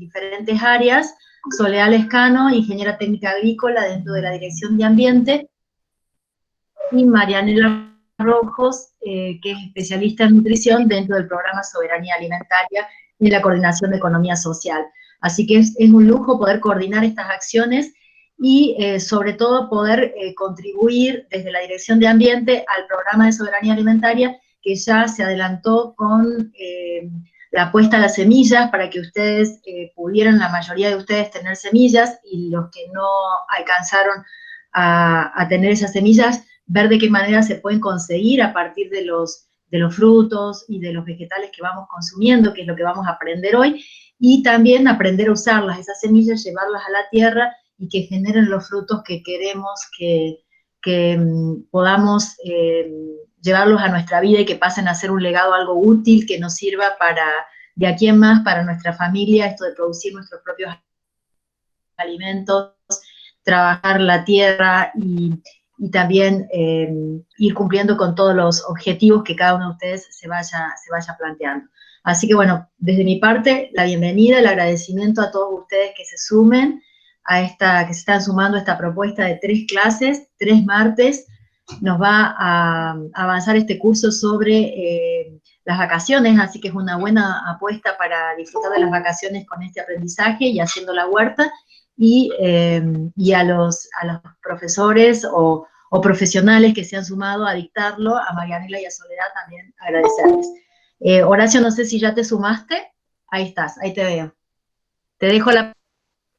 diferentes áreas. Soledad Lescano, ingeniera técnica agrícola dentro de la Dirección de Ambiente, y Marianela Rojos, que es especialista en nutrición dentro del programa Soberanía Alimentaria y la Coordinación de Economía Social. Así que es un lujo poder coordinar estas acciones y sobre todo poder contribuir desde la Dirección de Ambiente al programa de Soberanía Alimentaria, que ya se adelantó con la puesta a las semillas para que ustedes pudieran, la mayoría de ustedes, tener semillas, y los que no alcanzaron a tener esas semillas, ver de qué manera se pueden conseguir a partir de los frutos y de los vegetales que vamos consumiendo, que es lo que vamos a aprender hoy, y también aprender a usarlas, esas semillas, llevarlas a la tierra y que generen los frutos que queremos que podamos llevarlos a nuestra vida y que pasen a ser un legado, algo útil, que nos sirva para, de aquí en más, para nuestra familia, esto de producir nuestros propios alimentos, trabajar la tierra y también ir cumpliendo con todos los objetivos que cada uno de ustedes se vaya planteando. Así que bueno, desde mi parte, la bienvenida, el agradecimiento a todos ustedes que se sumen que se están sumando a esta propuesta de 3 clases, 3 martes. Nos va a avanzar este curso sobre las vacaciones, así que es una buena apuesta para disfrutar de las vacaciones con este aprendizaje y haciendo la huerta. Y a los profesores o profesionales que se han sumado a dictarlo, a Marianela y a Soledad también agradecerles. Horacio, no sé si ya te sumaste. Ahí estás, ahí te veo. Te dejo la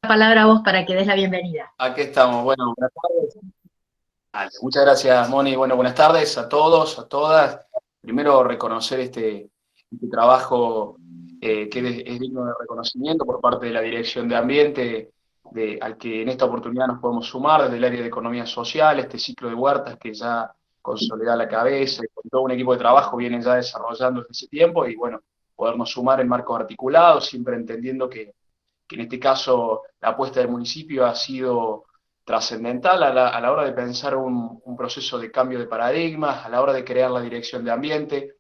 palabra a vos para que des la bienvenida. Aquí estamos. Bueno, buenas tardes. Vale, muchas gracias, Moni. Bueno, buenas tardes a todos, a todas. Primero, reconocer este trabajo que es digno de reconocimiento por parte de la Dirección de Ambiente, al que en esta oportunidad nos podemos sumar desde el área de Economía Social, este ciclo de huertas que ya con Soledad a la cabeza y con todo un equipo de trabajo vienen ya desarrollando desde ese tiempo, y bueno, podernos sumar en marcos articulados, siempre entendiendo que en este caso la apuesta del municipio ha sido trascendental a la hora de pensar un proceso de cambio de paradigmas, a la hora de crear la Dirección de Ambiente,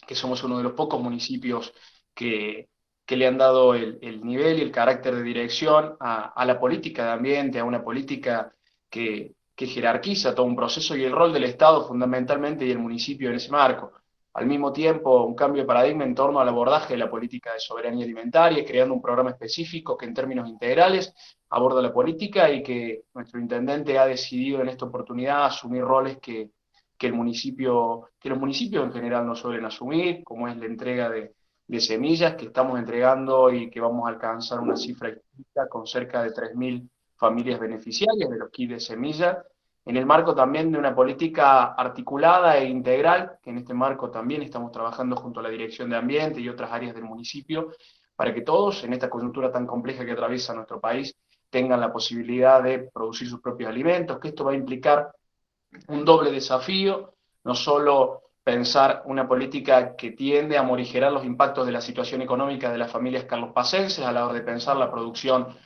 que somos uno de los pocos municipios que le han dado el nivel y el carácter de dirección a la política de ambiente, a una política que jerarquiza todo un proceso y el rol del Estado fundamentalmente y el municipio en ese marco. Al mismo tiempo, un cambio de paradigma en torno al abordaje de la política de soberanía alimentaria, creando un programa específico que en términos integrales aborda la política y que nuestro intendente ha decidido en esta oportunidad asumir roles que los municipios en general no suelen asumir, como es la entrega de semillas que estamos entregando y que vamos a alcanzar una cifra histórica con cerca de 3.000 familias beneficiarias de los kits de semillas, en el marco también de una política articulada e integral, que en este marco también estamos trabajando junto a la Dirección de Ambiente y otras áreas del municipio, para que todos, en esta coyuntura tan compleja que atraviesa nuestro país, tengan la posibilidad de producir sus propios alimentos, que esto va a implicar un doble desafío, no solo pensar una política que tiende a morigerar los impactos de la situación económica de las familias carlospacenses a la hora de pensar la producción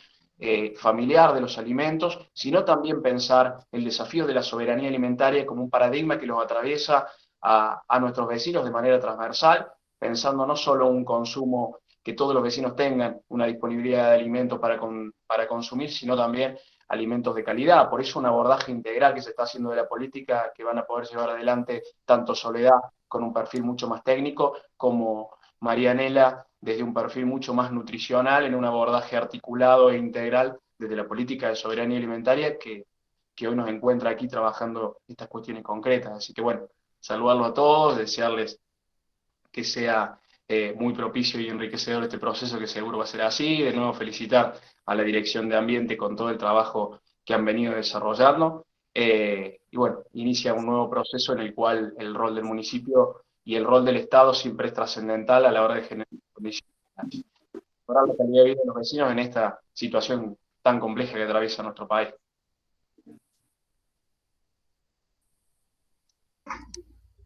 familiar de los alimentos, sino también pensar el desafío de la soberanía alimentaria como un paradigma que los atraviesa a nuestros vecinos de manera transversal, pensando no solo un consumo, que todos los vecinos tengan una disponibilidad de alimentos para consumir, sino también alimentos de calidad. Por eso un abordaje integral que se está haciendo de la política, que van a poder llevar adelante tanto Soledad con un perfil mucho más técnico, como Marianela desde un perfil mucho más nutricional, en un abordaje articulado e integral desde la política de soberanía alimentaria que hoy nos encuentra aquí trabajando estas cuestiones concretas. Así que bueno, saludarlos a todos, desearles que sea muy propicio y enriquecedor este proceso, que seguro va a ser así. De nuevo felicitar a la Dirección de Ambiente con todo el trabajo que han venido desarrollando. Y bueno, inicia un nuevo proceso en el cual el rol del municipio y el rol del Estado siempre es trascendental a la hora de generar condiciones para mejorar la calidad de vida de los vecinos en esta situación tan compleja que atraviesa nuestro país.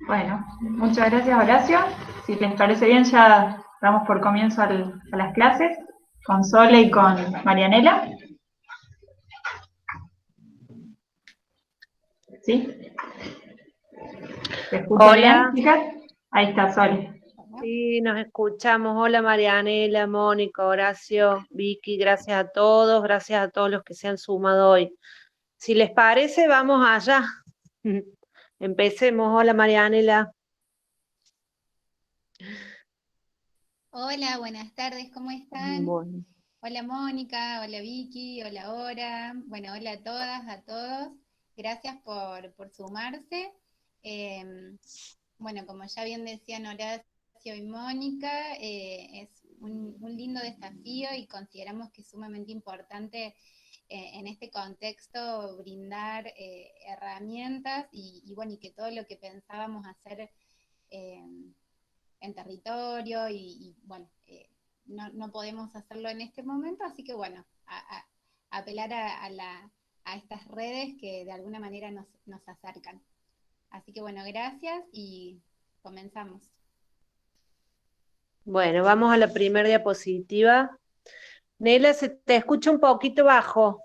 Bueno, muchas gracias, Horacio. Si les parece bien, ya damos por comienzo a las clases con Sole y con Marianela. ¿Sí? ¿Te escucha bien, chicas? Ahí está, Sole. Sí, nos escuchamos. Hola Marianela, Mónica, Horacio, Vicky, gracias a todos los que se han sumado hoy. Si les parece, vamos allá. Empecemos. Hola Marianela. Hola, buenas tardes, ¿cómo están? Bueno. Hola Mónica, hola Vicky, hola Ora, bueno, hola a todas, a todos. Gracias por sumarse. Bueno, como ya bien decían Horacio y Mónica, es un lindo desafío y consideramos que es sumamente importante en este contexto brindar herramientas y bueno, y que todo lo que pensábamos hacer en territorio y bueno, no podemos hacerlo en este momento, así que bueno, apelar a estas redes que de alguna manera nos acercan. Así que bueno, gracias y comenzamos. Bueno, vamos a la primera diapositiva. Nela, se te escucha un poquito bajo.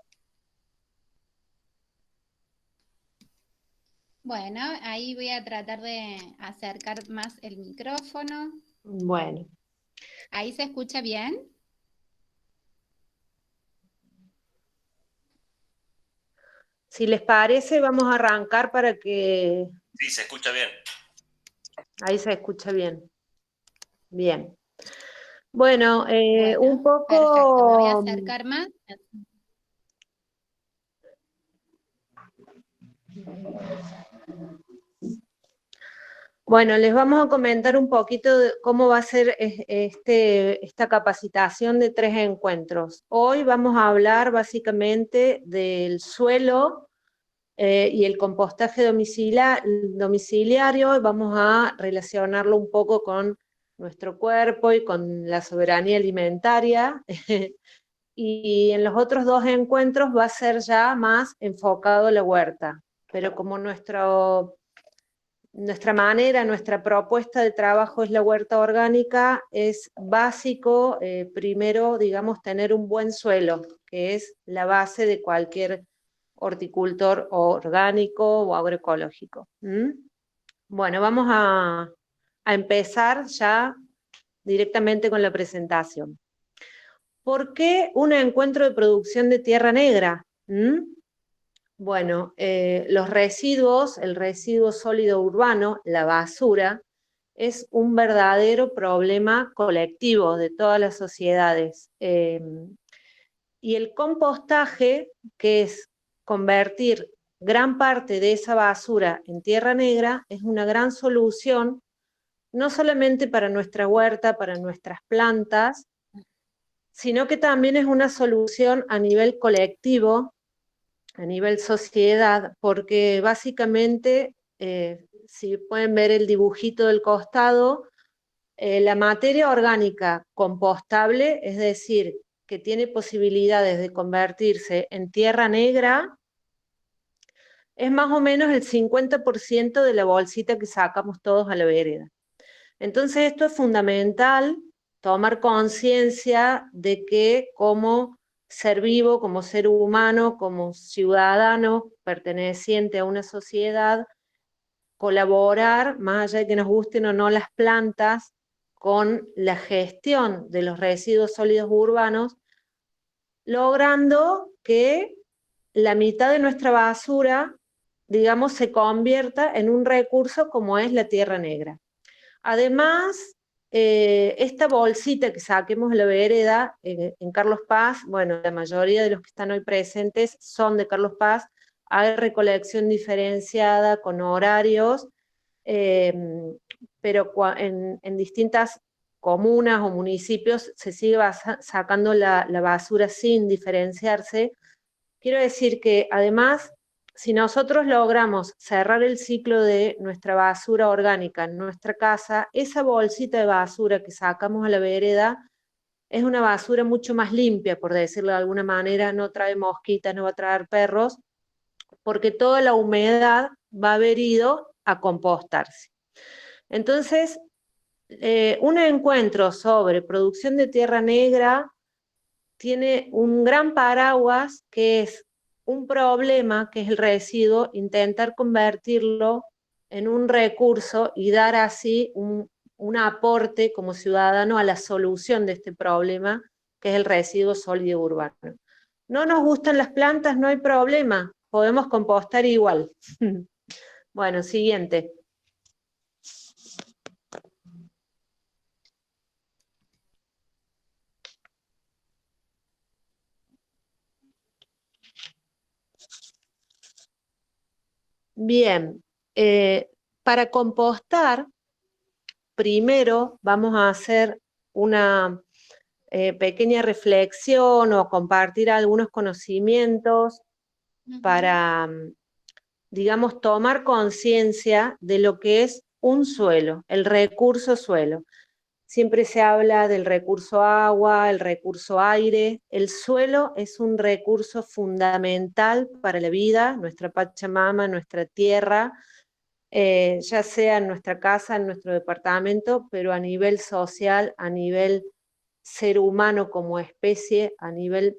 Bueno, ahí voy a tratar de acercar más el micrófono. Bueno. ¿Ahí se escucha bien? Si les parece, vamos a arrancar para que... Sí, se escucha bien. Ahí se escucha bien. Bien. Bueno, Bueno, un poco... perfecto, me voy a acercar más. Bueno, les vamos a comentar un poquito de cómo va a ser esta capacitación de 3 encuentros. Hoy vamos a hablar básicamente del suelo y el compostaje domiciliario. Vamos a relacionarlo un poco con nuestro cuerpo y con la soberanía alimentaria. Y en los otros 2 encuentros va a ser ya más enfocado a la huerta. Pero como nuestra propuesta de trabajo es la huerta orgánica, es básico, primero, digamos, tener un buen suelo, que es la base de cualquier horticultor orgánico o agroecológico. Bueno, vamos a empezar ya directamente con la presentación. ¿Por qué un encuentro de producción de tierra negra? Bueno, los residuos, el residuo sólido urbano, la basura, es un verdadero problema colectivo de todas las sociedades. Y el compostaje, que es convertir gran parte de esa basura en tierra negra, es una gran solución, no solamente para nuestra huerta, para nuestras plantas, sino que también es una solución a nivel colectivo, a nivel sociedad, porque básicamente, si pueden ver el dibujito del costado, la materia orgánica compostable, es decir, que tiene posibilidades de convertirse en tierra negra, es más o menos el 50% de la bolsita que sacamos todos a la vereda. Entonces esto es fundamental, tomar conciencia de que como ser vivo, como ser humano, como ciudadano perteneciente a una sociedad, colaborar, más allá de que nos gusten o no las plantas, con la gestión de los residuos sólidos urbanos, logrando que la mitad de nuestra basura, digamos, se convierta en un recurso como es la tierra negra. Además, esta bolsita que saquemos de la vereda en Carlos Paz, bueno, la mayoría de los que están hoy presentes son de Carlos Paz, hay recolección diferenciada con horarios, pero en distintas comunas o municipios se sigue sacando la basura sin diferenciarse. Quiero decir que además, si nosotros logramos cerrar el ciclo de nuestra basura orgánica en nuestra casa, esa bolsita de basura que sacamos a la vereda es una basura mucho más limpia, por decirlo de alguna manera, no trae mosquitas, no va a traer perros, porque toda la humedad va a haber ido a compostarse. Entonces, un encuentro sobre producción de tierra negra tiene un gran paraguas que es un problema, que es el residuo, intentar convertirlo en un recurso y dar así un un aporte como ciudadano a la solución de este problema, que es el residuo sólido urbano. No nos gustan las plantas, no hay problema, podemos compostar igual. Bueno, siguiente. Bien, para compostar, primero vamos a hacer una pequeña reflexión o compartir algunos conocimientos para, digamos, tomar conciencia de lo que es un suelo, el recurso suelo. Siempre se habla del recurso agua, el recurso aire. El suelo es un recurso fundamental para la vida, nuestra Pachamama, nuestra tierra, ya sea en nuestra casa, en nuestro departamento, pero a nivel social, a nivel ser humano como especie, a nivel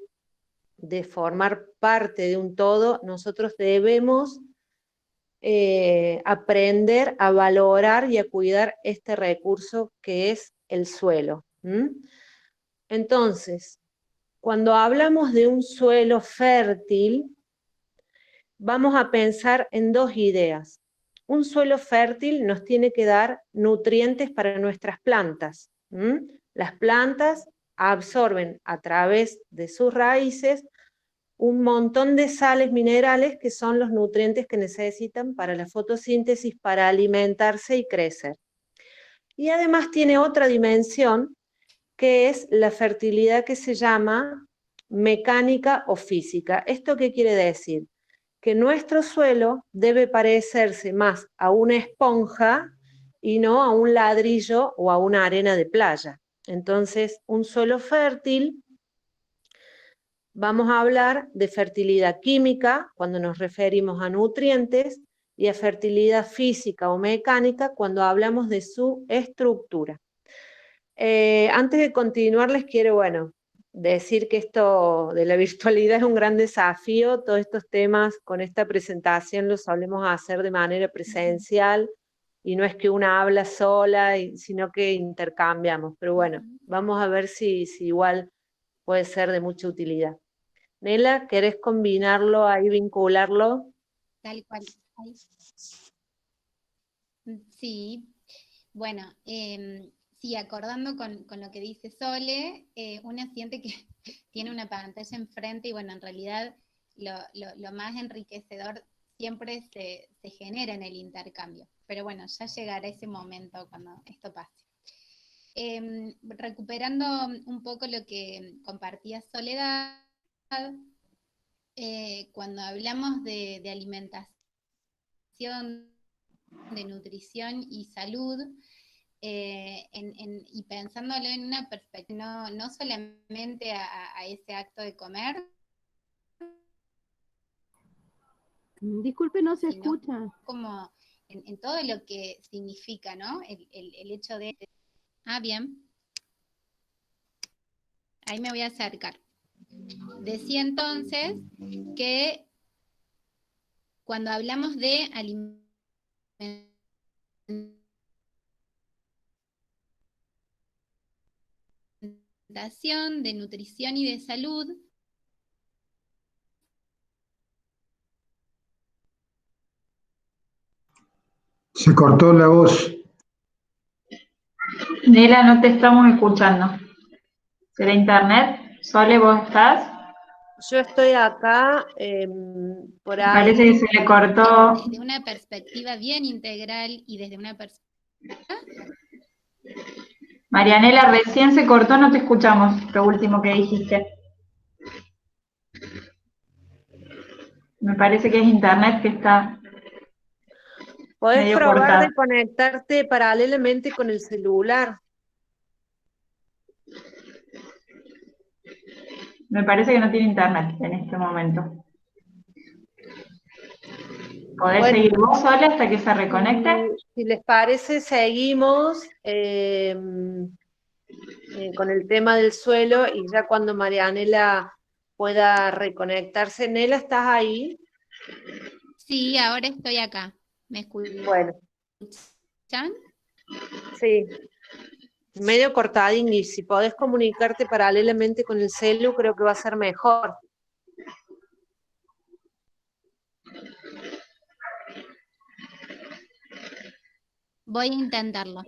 de formar parte de un todo, nosotros debemos aprender a valorar y a cuidar este recurso que es el suelo. Entonces, cuando hablamos de un suelo fértil, vamos a pensar en dos ideas. Un suelo fértil nos tiene que dar nutrientes para nuestras plantas. Las plantas absorben a través de sus raíces un montón de sales minerales que son los nutrientes que necesitan para la fotosíntesis, para alimentarse y crecer. Y además tiene otra dimensión, que es la fertilidad que se llama mecánica o física. ¿Esto qué quiere decir? Que nuestro suelo debe parecerse más a una esponja y no a un ladrillo o a una arena de playa. Entonces, un suelo fértil, vamos a hablar de fertilidad química cuando nos referimos a nutrientes y a fertilidad física o mecánica cuando hablamos de su estructura. Antes de continuar les quiero, decir que esto de la virtualidad es un gran desafío. Todos estos temas con esta presentación los solemos hacer de manera presencial y no es que una habla sola, sino que intercambiamos. Pero bueno, vamos a ver si igual puede ser de mucha utilidad. Nela, ¿querés combinarlo ahí, vincularlo? Tal cual. Sí, bueno, sí, acordando con lo que dice Sole, una siente que tiene una pantalla enfrente y bueno, en realidad lo más enriquecedor siempre se genera en el intercambio. Pero bueno, ya llegará ese momento cuando esto pase. Recuperando un poco lo que compartía Soledad, cuando hablamos de alimentación, de nutrición y salud, y pensándolo en una perspectiva, no solamente a ese acto de comer. Disculpe, no se escucha. Como en todo lo que significa, ¿no? El hecho de... Ah, bien. Ahí me voy a acercar. Decía entonces que cuando hablamos de alimentación, de nutrición y de salud, Se cortó la voz. Nela, no te estamos escuchando. ¿Será internet? Sole, ¿vos estás? Yo estoy acá, por ahí. Parece que se le cortó. Desde una perspectiva bien integral y desde una perspectiva... Marianela, recién se cortó, no te escuchamos, lo último que dijiste. Me parece que es internet que está Podés medio probar cortado. de conectarte paralelamente con el celular. Me parece que no tiene internet en este momento. ¿Podés seguir vos sola hasta que se reconecte? Si les parece, seguimos con el tema del suelo y ya cuando Marianela pueda reconectarse. Nela, ¿estás ahí? Sí, ahora estoy acá. ¿Me escuchan? Bueno. Sí, medio cortadín, y si podés comunicarte paralelamente con el celu, creo que va a ser mejor. Voy a intentarlo.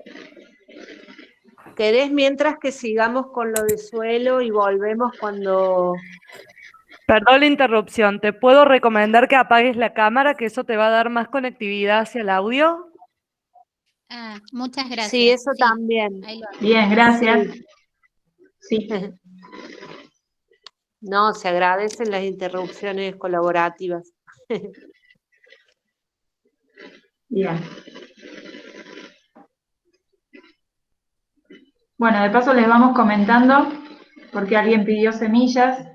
¿Querés mientras que sigamos con lo de suelo y volvemos cuando... Perdón la interrupción, ¿te puedo recomendar que apagues la cámara, que eso te va a dar más conectividad hacia el audio? Ah, muchas gracias. Sí, eso Sí, también. ahí lo hago. Bien, gracias. Sí, No, se agradecen las interrupciones colaborativas. bien. Bueno, de paso les vamos comentando, porque alguien pidió semillas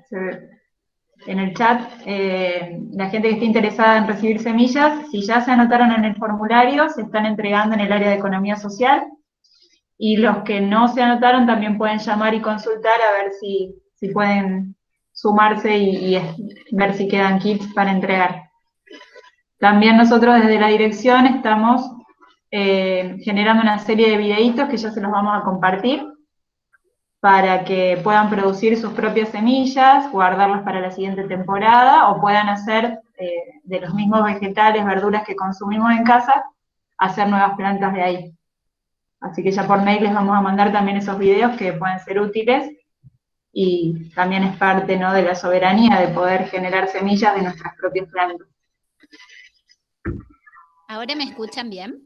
en el chat. La gente que esté interesada en recibir semillas, si ya se anotaron en el formulario, se están entregando en el área de economía social. Y los que no se anotaron también pueden llamar y consultar a ver si pueden sumarse y ver si quedan kits para entregar. También nosotros desde la dirección estamos generando una serie de videitos que ya se los vamos a compartir para que puedan producir sus propias semillas, guardarlas para la siguiente temporada o puedan hacer de los mismos vegetales, verduras que consumimos en casa, hacer nuevas plantas de ahí. Así que ya por mail les vamos a mandar también esos videos que pueden ser útiles y también es parte, ¿no?, de la soberanía de poder generar semillas de nuestras propias plantas. ¿Ahora me escuchan bien?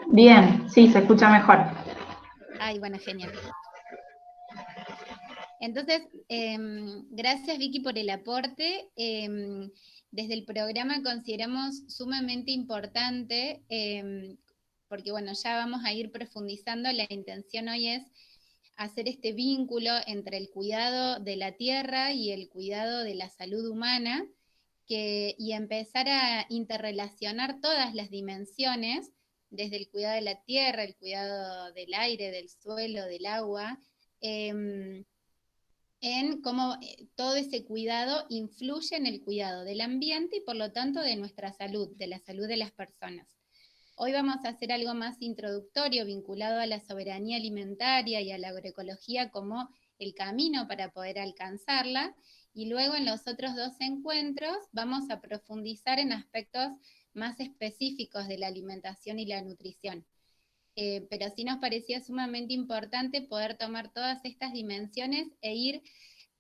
Bien, sí, se escucha mejor. Ay, bueno, genial. Entonces, gracias Vicky por el aporte. Desde el programa consideramos sumamente importante, porque bueno, ya vamos a ir profundizando, la intención hoy es hacer este vínculo entre el cuidado de la tierra y el cuidado de la salud humana, y empezar a interrelacionar todas las dimensiones, desde el cuidado de la tierra, el cuidado del aire, del suelo, del agua, en cómo todo ese cuidado influye en el cuidado del ambiente y por lo tanto de nuestra salud, de la salud de las personas. Hoy vamos a hacer algo más introductorio vinculado a la soberanía alimentaria y a la agroecología como el camino para poder alcanzarla, y luego en los otros dos encuentros vamos a profundizar en aspectos más específicos de la alimentación y la nutrición. Pero sí nos parecía sumamente importante poder tomar todas estas dimensiones e ir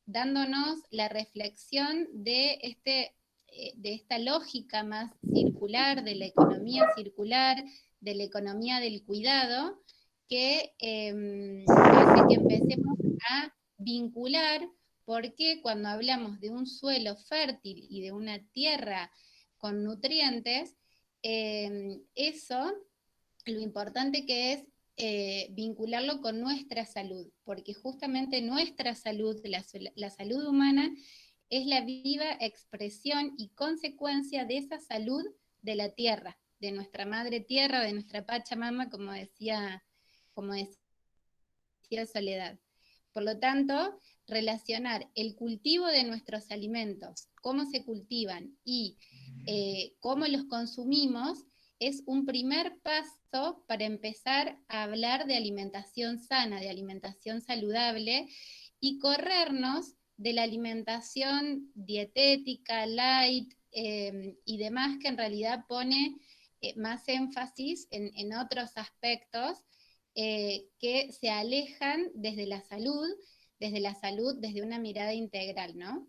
dándonos la reflexión de esta lógica más circular, de la economía circular, de la economía del cuidado, que hace que empecemos a vincular por qué cuando hablamos de un suelo fértil y de una tierra con nutrientes, eso, lo importante que es vincularlo con nuestra salud, porque justamente nuestra salud, la salud humana, es la viva expresión y consecuencia de esa salud de la tierra, de nuestra madre tierra, de nuestra Pachamama, como decía Soledad. Por lo tanto, relacionar el cultivo de nuestros alimentos, cómo se cultivan y cómo los consumimos, es un primer paso para empezar a hablar de alimentación sana, de alimentación saludable, y corrernos de la alimentación dietética, light y demás, que en realidad pone más énfasis en otros aspectos que se alejan desde la salud, desde una mirada integral, ¿no?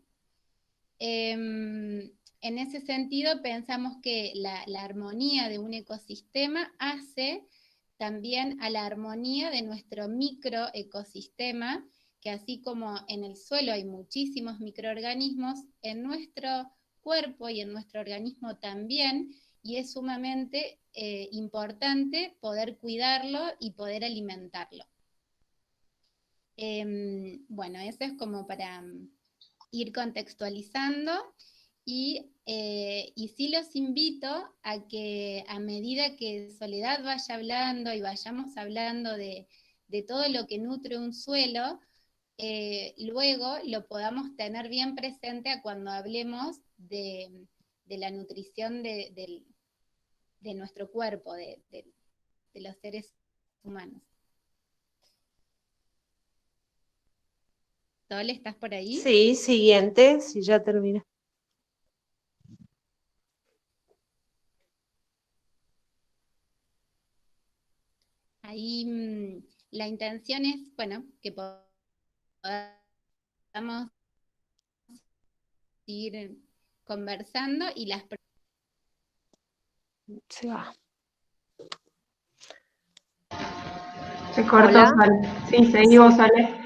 En ese sentido, pensamos que la armonía de un ecosistema hace también a la armonía de nuestro microecosistema, que así como en el suelo hay muchísimos microorganismos, en nuestro cuerpo y en nuestro organismo también, y es sumamente importante poder cuidarlo y poder alimentarlo. Bueno, eso es como para ir contextualizando. Y sí los invito a que a medida que Soledad vaya hablando y vayamos hablando de todo lo que nutre un suelo, luego lo podamos tener bien presente a cuando hablemos de la nutrición de nuestro cuerpo, de los seres humanos. Sol, ¿estás por ahí? Sí, siguiente, si ya termina. Ahí la intención es, bueno, que podamos ir conversando y las Se va. Se cortó, Hola. Sol. Sí, seguí vos, Sole.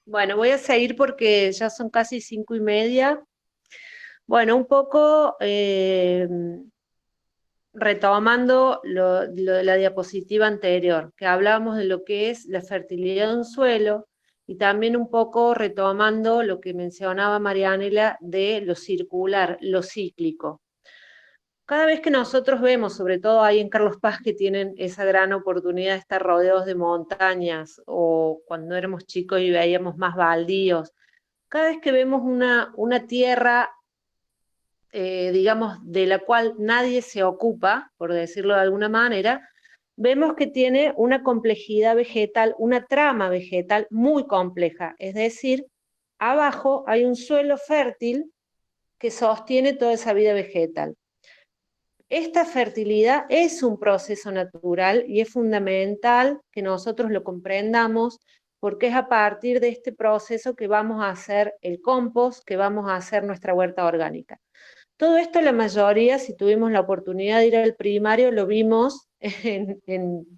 Bueno, voy a seguir porque ya son casi 5:30. Bueno, un poco retomando lo de la diapositiva anterior, que hablábamos de lo que es la fertilidad de un suelo y también un poco retomando lo que mencionaba Marianela de lo circular, lo cíclico. Cada vez que nosotros vemos, sobre todo ahí en Carlos Paz, que tienen esa gran oportunidad de estar rodeados de montañas, o cuando éramos chicos y veíamos más baldíos, cada vez que vemos una tierra, digamos, de la cual nadie se ocupa, por decirlo de alguna manera, vemos que tiene una complejidad vegetal, una trama vegetal muy compleja, es decir, abajo hay un suelo fértil que sostiene toda esa vida vegetal. Esta fertilidad es un proceso natural y es fundamental que nosotros lo comprendamos porque es a partir de este proceso que vamos a hacer el compost, que vamos a hacer nuestra huerta orgánica. Todo esto la mayoría, si tuvimos la oportunidad de ir al primario, lo vimos en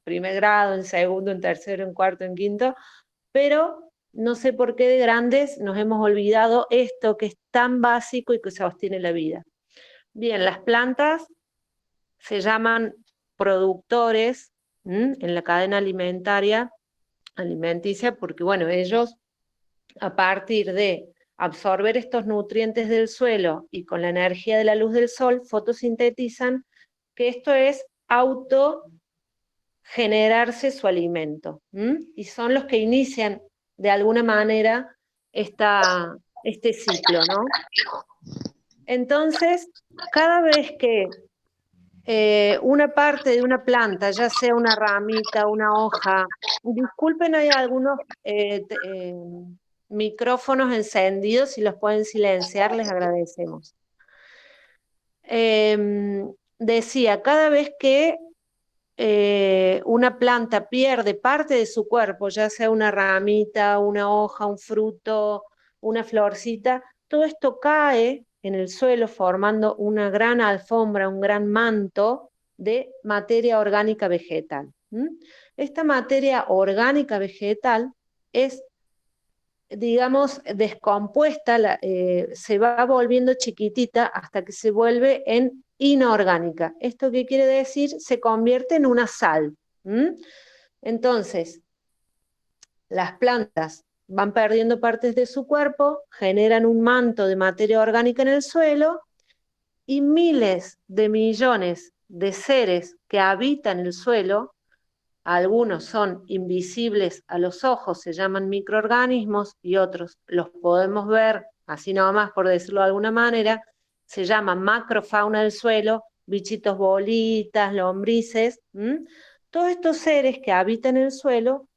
primer grado, en segundo, en tercero, en cuarto, en quinto, pero no sé por qué de grandes nos hemos olvidado esto que es tan básico y que sostiene la vida. Bien, las plantas se llaman productores en la cadena alimenticia, porque bueno, ellos a partir de absorber estos nutrientes del suelo y con la energía de la luz del sol fotosintetizan, que esto es autogenerarse su alimento, y son los que inician de alguna manera este ciclo, ¿no? Entonces, cada vez que una parte de una planta, ya sea una ramita, una hoja, disculpen, hay algunos micrófonos encendidos, si los pueden silenciar, les agradecemos. Decía, cada vez que una planta pierde parte de su cuerpo, ya sea una ramita, una hoja, un fruto, una florcita, todo esto cae en el suelo formando una gran alfombra, un gran manto de materia orgánica vegetal. Esta materia orgánica vegetal es, digamos, descompuesta, se va volviendo chiquitita hasta que se vuelve en inorgánica. ¿Esto qué quiere decir? Se convierte en una sal. Entonces, las plantas van perdiendo partes de su cuerpo, generan un manto de materia orgánica en el suelo y miles de millones de seres que habitan el suelo, algunos son invisibles a los ojos, se llaman microorganismos, y otros los podemos ver, así nomás por decirlo de alguna manera, se llama macrofauna del suelo, bichitos bolitas, lombrices. Todos estos seres que habitan el suelo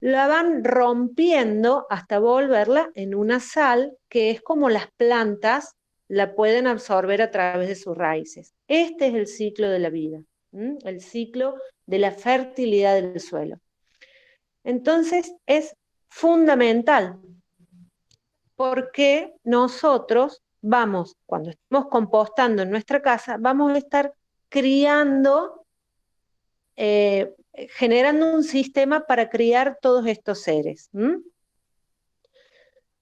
la van rompiendo hasta volverla en una sal que es como las plantas la pueden absorber a través de sus raíces. Este es el ciclo de la vida, el ciclo de la fertilidad del suelo. Entonces es fundamental porque nosotros vamos, cuando estamos compostando en nuestra casa, vamos a estar criando, generando un sistema para criar todos estos seres.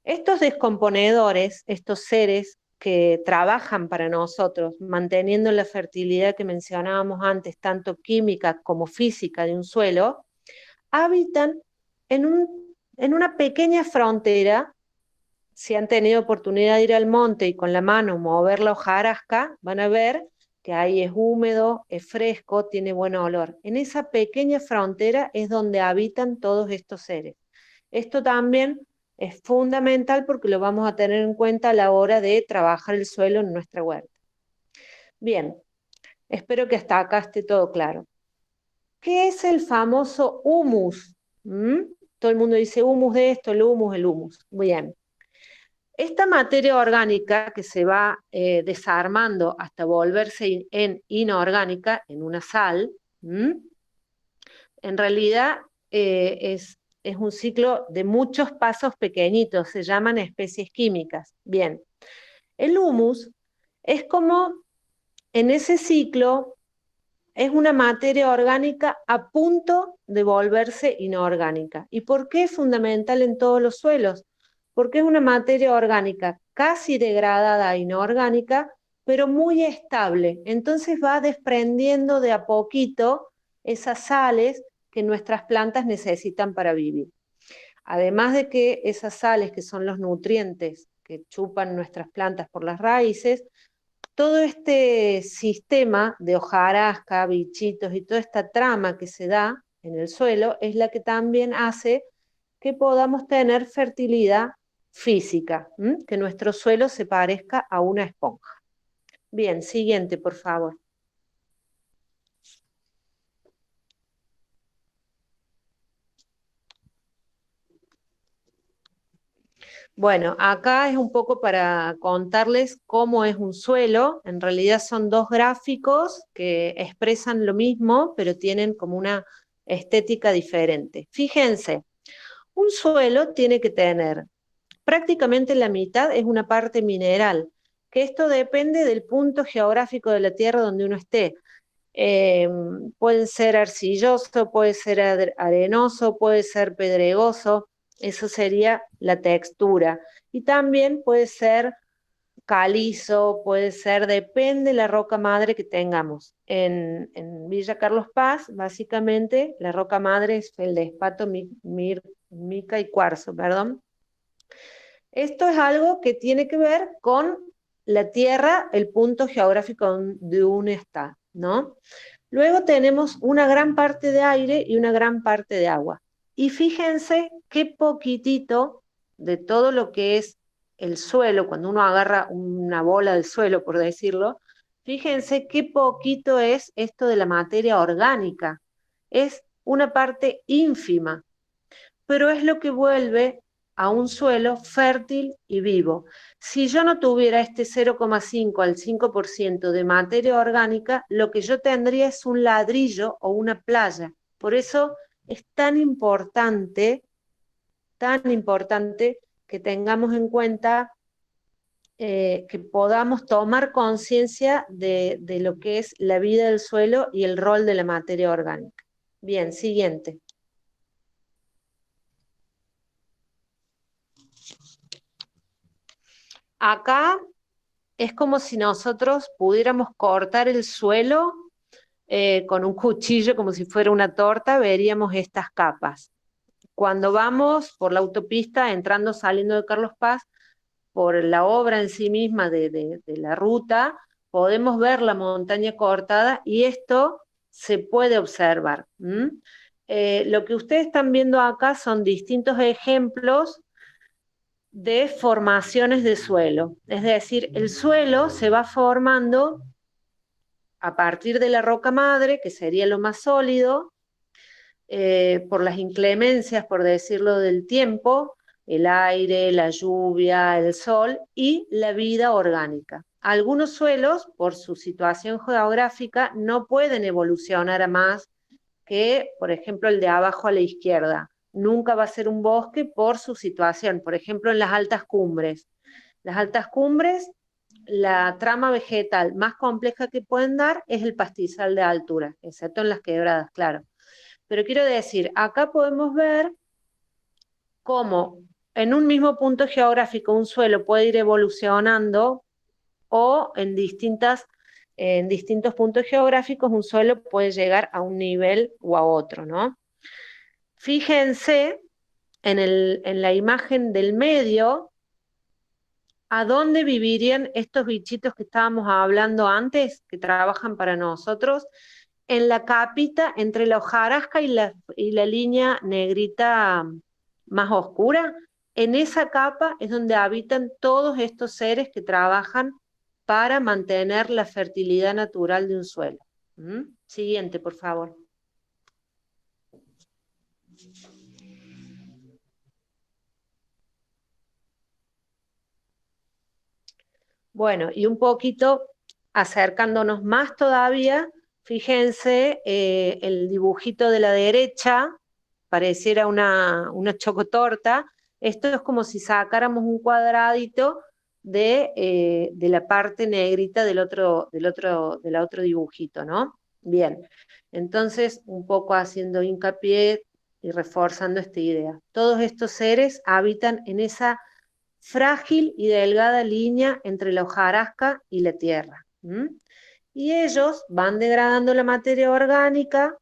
Estos descomponedores, estos seres que trabajan para nosotros, manteniendo la fertilidad que mencionábamos antes, tanto química como física de un suelo, habitan en una pequeña frontera. Si han tenido oportunidad de ir al monte y con la mano mover la hojarasca, van a ver que ahí es húmedo, es fresco, tiene buen olor. En esa pequeña frontera es donde habitan todos estos seres. Esto también es fundamental porque lo vamos a tener en cuenta a la hora de trabajar el suelo en nuestra huerta. Bien, espero que hasta acá esté todo claro. ¿Qué es el famoso humus? Todo el mundo dice humus de esto, el humus. Bien. Esta materia orgánica que se va desarmando hasta volverse en inorgánica, en una sal, en realidad es un ciclo de muchos pasos pequeñitos, se llaman especies químicas. Bien, el humus es como en ese ciclo, es una materia orgánica a punto de volverse inorgánica. ¿Y por qué es fundamental en todos los suelos? Porque es una materia orgánica casi degradada a inorgánica, pero muy estable. Entonces va desprendiendo de a poquito esas sales que nuestras plantas necesitan para vivir. Además de que esas sales, que son los nutrientes que chupan nuestras plantas por las raíces, todo este sistema de hojarasca, bichitos y toda esta trama que se da en el suelo es la que también hace que podamos tener fertilidad física, que nuestro suelo se parezca a una esponja. Bien, siguiente, por favor. Bueno, acá es un poco para contarles cómo es un suelo. En realidad son dos gráficos que expresan lo mismo, pero tienen como una estética diferente. Fíjense, un suelo tiene que tener prácticamente la mitad es una parte mineral, que esto depende del punto geográfico de la tierra donde uno esté. Puede ser arcilloso, puede ser arenoso, puede ser pedregoso, eso sería la textura. Y también puede ser calizo, puede ser, depende de la roca madre que tengamos. En Villa Carlos Paz, básicamente, la roca madre es feldespato, mica y cuarzo, perdón. Esto es algo que tiene que ver con la tierra, el punto geográfico donde uno está, ¿no? Luego tenemos una gran parte de aire y una gran parte de agua. Y fíjense qué poquitito de todo lo que es el suelo, cuando uno agarra una bola del suelo, por decirlo, fíjense qué poquito es esto de la materia orgánica. Es una parte ínfima, pero es lo que vuelve a un suelo fértil y vivo. Si yo no tuviera este 0,5 al 5% de materia orgánica, lo que yo tendría es un ladrillo o una playa. Por eso es tan importante que tengamos en cuenta que podamos tomar conciencia de lo que es la vida del suelo y el rol de la materia orgánica. Bien, siguiente. Acá es como si nosotros pudiéramos cortar el suelo con un cuchillo, como si fuera una torta, veríamos estas capas. Cuando vamos por la autopista, entrando, saliendo de Carlos Paz, por la obra en sí misma de la ruta, podemos ver la montaña cortada y esto se puede observar. Lo que ustedes están viendo acá son distintos ejemplos de formaciones de suelo. Es decir, el suelo se va formando a partir de la roca madre, que sería lo más sólido, por las inclemencias, por decirlo, del tiempo, el aire, la lluvia, el sol y la vida orgánica. Algunos suelos, por su situación geográfica, no pueden evolucionar a más que, por ejemplo, el de abajo a la izquierda. Nunca va a ser un bosque por su situación. Por ejemplo, en las altas cumbres. Las altas cumbres, la trama vegetal más compleja que pueden dar es el pastizal de altura, excepto en las quebradas, claro. Pero quiero decir, acá podemos ver cómo en un mismo punto geográfico un suelo puede ir evolucionando o en distintos puntos geográficos un suelo puede llegar a un nivel o a otro, ¿no? Fíjense en la imagen del medio, ¿a dónde vivirían estos bichitos que estábamos hablando antes, que trabajan para nosotros? En la capita entre la hojarasca y la línea negrita más oscura. En esa capa es donde habitan todos estos seres que trabajan para mantener la fertilidad natural de un suelo. Siguiente, por favor. Bueno, y un poquito acercándonos más todavía, fíjense, el dibujito de la derecha pareciera una chocotorta. Esto es como si sacáramos un cuadradito de la parte negrita del otro dibujito, ¿no? Bien, entonces un poco haciendo hincapié y reforzando esta idea. Todos estos seres habitan en esa frágil y delgada línea entre la hojarasca y la tierra. Y ellos van degradando la materia orgánica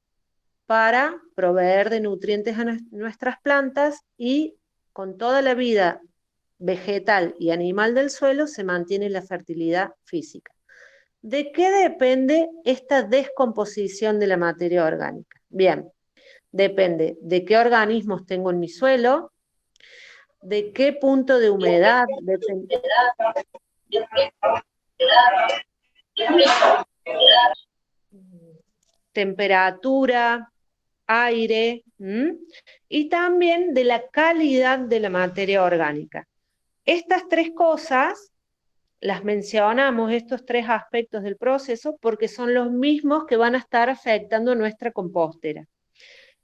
para proveer de nutrientes a nuestras plantas y con toda la vida vegetal y animal del suelo se mantiene la fertilidad física. ¿De qué depende esta descomposición de la materia orgánica? Bien, depende de qué organismos tengo en mi suelo, de qué punto de humedad, temperatura, aire, y también de la calidad de la materia orgánica. Estas tres cosas las mencionamos, estos tres aspectos del proceso, porque son los mismos que van a estar afectando nuestra compostera.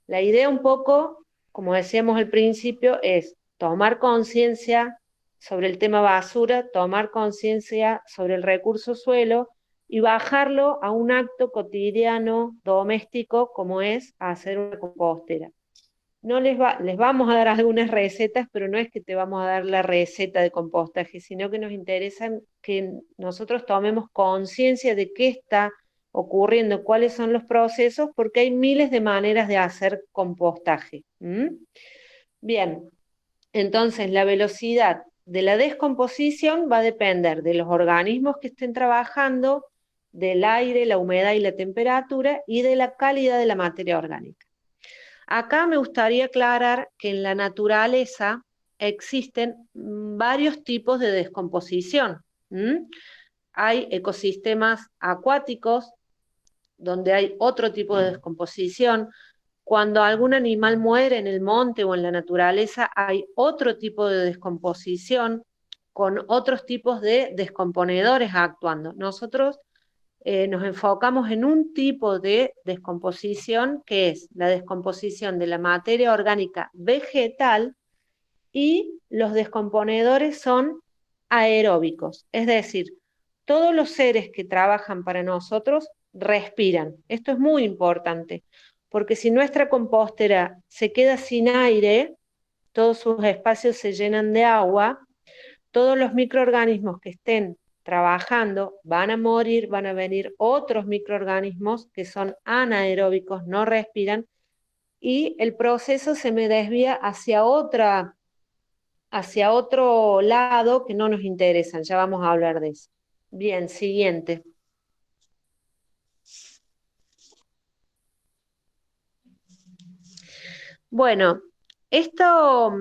La idea un poco, como decíamos al principio, es tomar conciencia sobre el tema basura, tomar conciencia sobre el recurso suelo y bajarlo a un acto cotidiano, doméstico, como es hacer una compostera. Les vamos a dar algunas recetas, pero no es que te vamos a dar la receta de compostaje, sino que nos interesa que nosotros tomemos conciencia de qué está ocurriendo, cuáles son los procesos, porque hay miles de maneras de hacer compostaje. Bien, entonces la velocidad de la descomposición va a depender de los organismos que estén trabajando, del aire, la humedad y la temperatura, y de la calidad de la materia orgánica. Acá me gustaría aclarar que en la naturaleza existen varios tipos de descomposición. Hay ecosistemas acuáticos donde hay otro tipo de descomposición. Cuando algún animal muere en el monte o en la naturaleza, hay otro tipo de descomposición con otros tipos de descomponedores actuando. Nosotros nos enfocamos en un tipo de descomposición que es la descomposición de la materia orgánica vegetal, y los descomponedores son aeróbicos, es decir, todos los seres que trabajan para nosotros respiran. Esto es muy importante, porque si nuestra compostera se queda sin aire, todos sus espacios se llenan de agua, todos los microorganismos que estén trabajando van a morir, van a venir otros microorganismos que son anaeróbicos, no respiran, y el proceso se me desvía hacia otro lado que no nos interesan. Ya vamos a hablar de eso. Bien, siguiente. Bueno, esto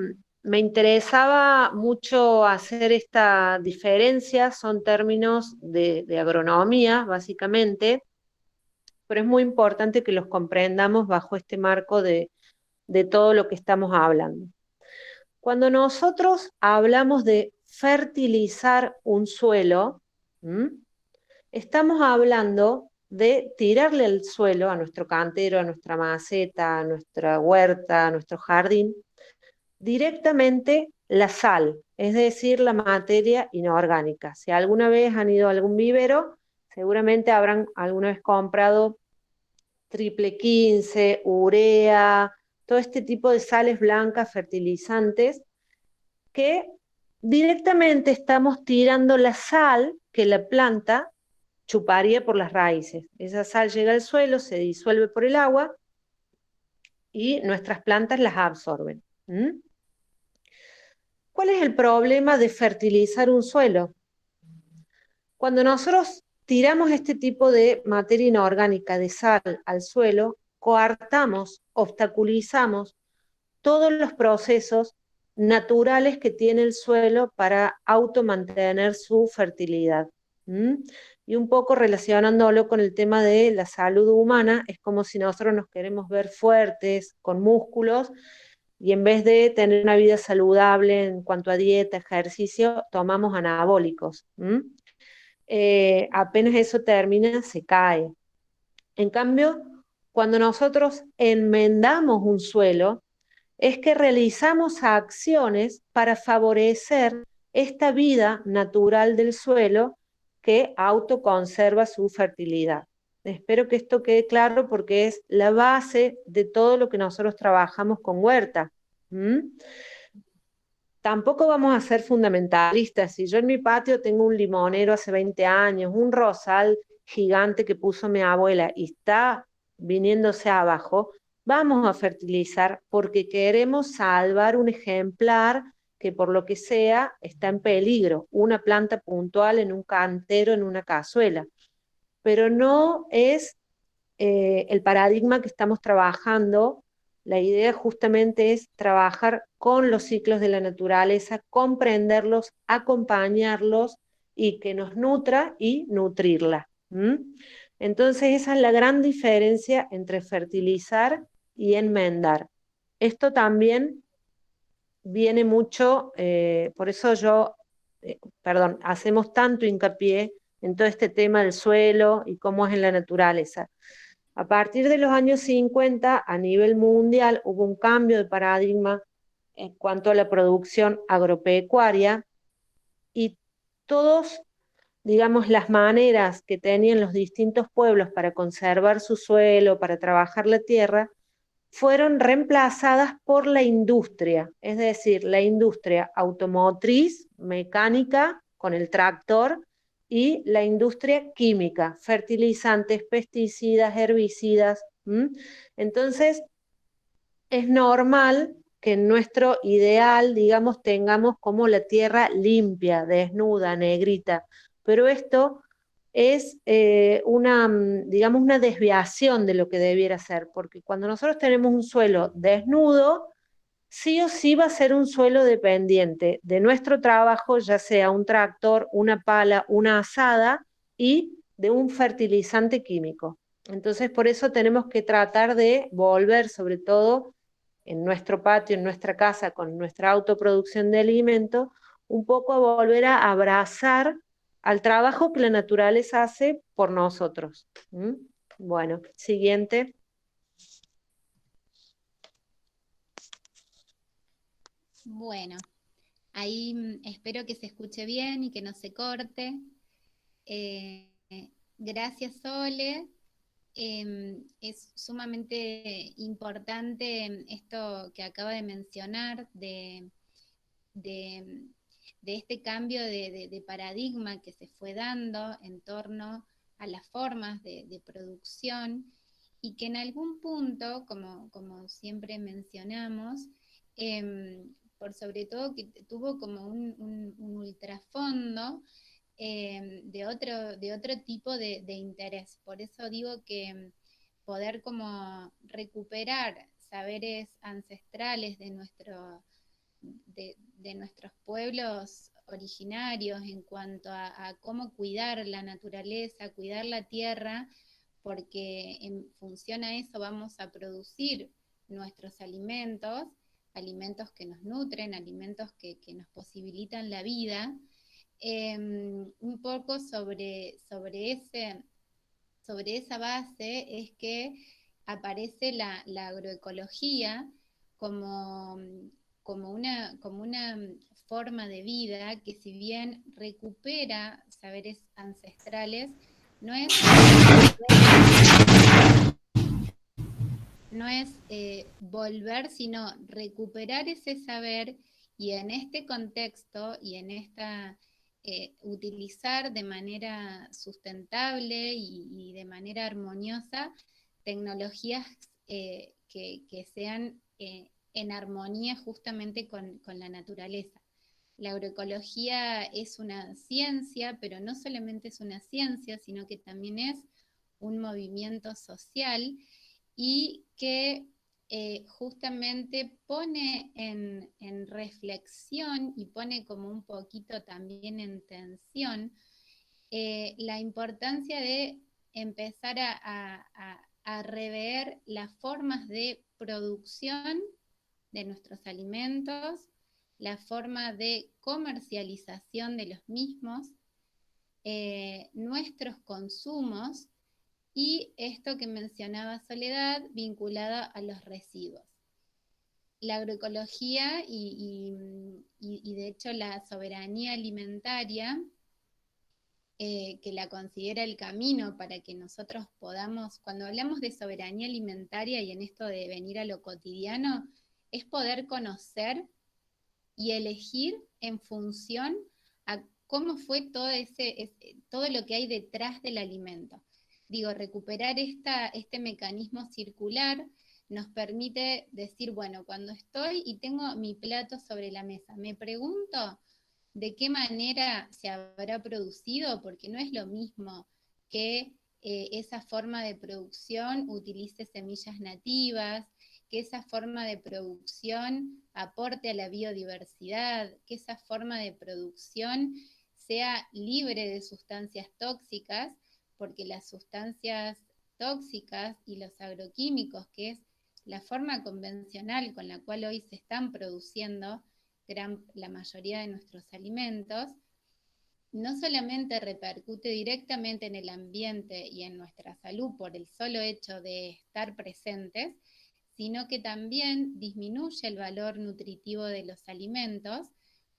me interesaba mucho hacer esta diferencia, son términos de agronomía, básicamente, pero es muy importante que los comprendamos bajo este marco de todo lo que estamos hablando. Cuando nosotros hablamos de fertilizar un suelo, estamos hablando de tirarle al suelo, a nuestro cantero, a nuestra maceta, a nuestra huerta, a nuestro jardín, directamente la sal, es decir, la materia inorgánica. Si alguna vez han ido a algún vivero, seguramente habrán alguna vez comprado triple 15, urea, todo este tipo de sales blancas, fertilizantes, que directamente estamos tirando la sal que la planta chuparía por las raíces. Esa sal llega al suelo, se disuelve por el agua y nuestras plantas las absorben. ¿Cuál es el problema de fertilizar un suelo? Cuando nosotros tiramos este tipo de materia inorgánica, de sal, al suelo, coartamos, obstaculizamos todos los procesos naturales que tiene el suelo para automantener su fertilidad. Y un poco relacionándolo con el tema de la salud humana, es como si nosotros nos queremos ver fuertes, con músculos, y en vez de tener una vida saludable en cuanto a dieta, ejercicio, tomamos anabólicos. Apenas eso termina, se cae. En cambio, cuando nosotros enmendamos un suelo, es que realizamos acciones para favorecer esta vida natural del suelo que autoconserva su fertilidad. Espero que esto quede claro porque es la base de todo lo que nosotros trabajamos con huerta. Tampoco vamos a ser fundamentalistas. Si yo en mi patio tengo un limonero hace 20 años, un rosal gigante que puso mi abuela y está viniéndose abajo, vamos a fertilizar porque queremos salvar un ejemplar que por lo que sea está en peligro, una planta puntual en un cantero, en una cazuela. Pero no es el paradigma que estamos trabajando. La idea justamente es trabajar con los ciclos de la naturaleza, comprenderlos, acompañarlos y que nos nutra y nutrirla. Entonces esa es la gran diferencia entre fertilizar y enmendar. Esto también viene mucho, por eso hacemos tanto hincapié en todo este tema del suelo y cómo es en la naturaleza. A partir de los años 50, a nivel mundial, hubo un cambio de paradigma en cuanto a la producción agropecuaria y todos, digamos, las maneras que tenían los distintos pueblos para conservar su suelo, para trabajar la tierra, fueron reemplazadas por la industria, es decir, la industria automotriz, mecánica, con el tractor, y la industria química, fertilizantes, pesticidas, herbicidas. Entonces, es normal que en nuestro ideal, digamos, tengamos como la tierra limpia, desnuda, negrita, pero esto es digamos, una desviación de lo que debiera ser, porque cuando nosotros tenemos un suelo desnudo, sí o sí va a ser un suelo dependiente de nuestro trabajo, ya sea un tractor, una pala, una azada y de un fertilizante químico. Entonces, por eso tenemos que tratar de volver, sobre todo en nuestro patio, en nuestra casa, con nuestra autoproducción de alimentos, un poco a volver a abrazar al trabajo que la naturaleza hace por nosotros. Bueno, siguiente. Bueno, ahí espero que se escuche bien y que no se corte. Gracias, Sole. Es sumamente importante esto que acaba de mencionar de este cambio de paradigma que se fue dando en torno a las formas de producción y que en algún punto, como siempre mencionamos, por sobre todo que tuvo como un ultrafondo de otro tipo de interés. Por eso digo que poder como recuperar saberes ancestrales de nuestros pueblos originarios en cuanto a cómo cuidar la naturaleza, cuidar la tierra, porque en función a eso vamos a producir nuestros alimentos, alimentos que nos nutren, alimentos que nos posibilitan la vida. Un poco sobre esa base es que aparece la agroecología como una forma de vida que, si bien recupera saberes ancestrales, no es volver, sino recuperar ese saber, y en este contexto y en esta utilizar de manera sustentable y de manera armoniosa tecnologías que sean en armonía justamente con la naturaleza. La agroecología es una ciencia, pero no solamente es una ciencia, sino que también es un movimiento social y que justamente pone en reflexión y pone como un poquito también en tensión la importancia de empezar a rever las formas de producción de nuestros alimentos, la forma de comercialización de los mismos, nuestros consumos y esto que mencionaba Soledad vinculado a los residuos. La agroecología y de hecho la soberanía alimentaria, que la considera el camino para que nosotros podamos, cuando hablamos de soberanía alimentaria y en esto de venir a lo cotidiano, es poder conocer y elegir en función a cómo fue todo lo que hay detrás del alimento. Digo, recuperar este mecanismo circular nos permite decir, bueno, cuando estoy y tengo mi plato sobre la mesa, me pregunto de qué manera se habrá producido, porque no es lo mismo que esa forma de producción utilice semillas nativas, que esa forma de producción aporte a la biodiversidad, que esa forma de producción sea libre de sustancias tóxicas, porque las sustancias tóxicas y los agroquímicos, que es la forma convencional con la cual hoy se están produciendo la mayoría de nuestros alimentos, no solamente repercute directamente en el ambiente y en nuestra salud por el solo hecho de estar presentes, sino que también disminuye el valor nutritivo de los alimentos.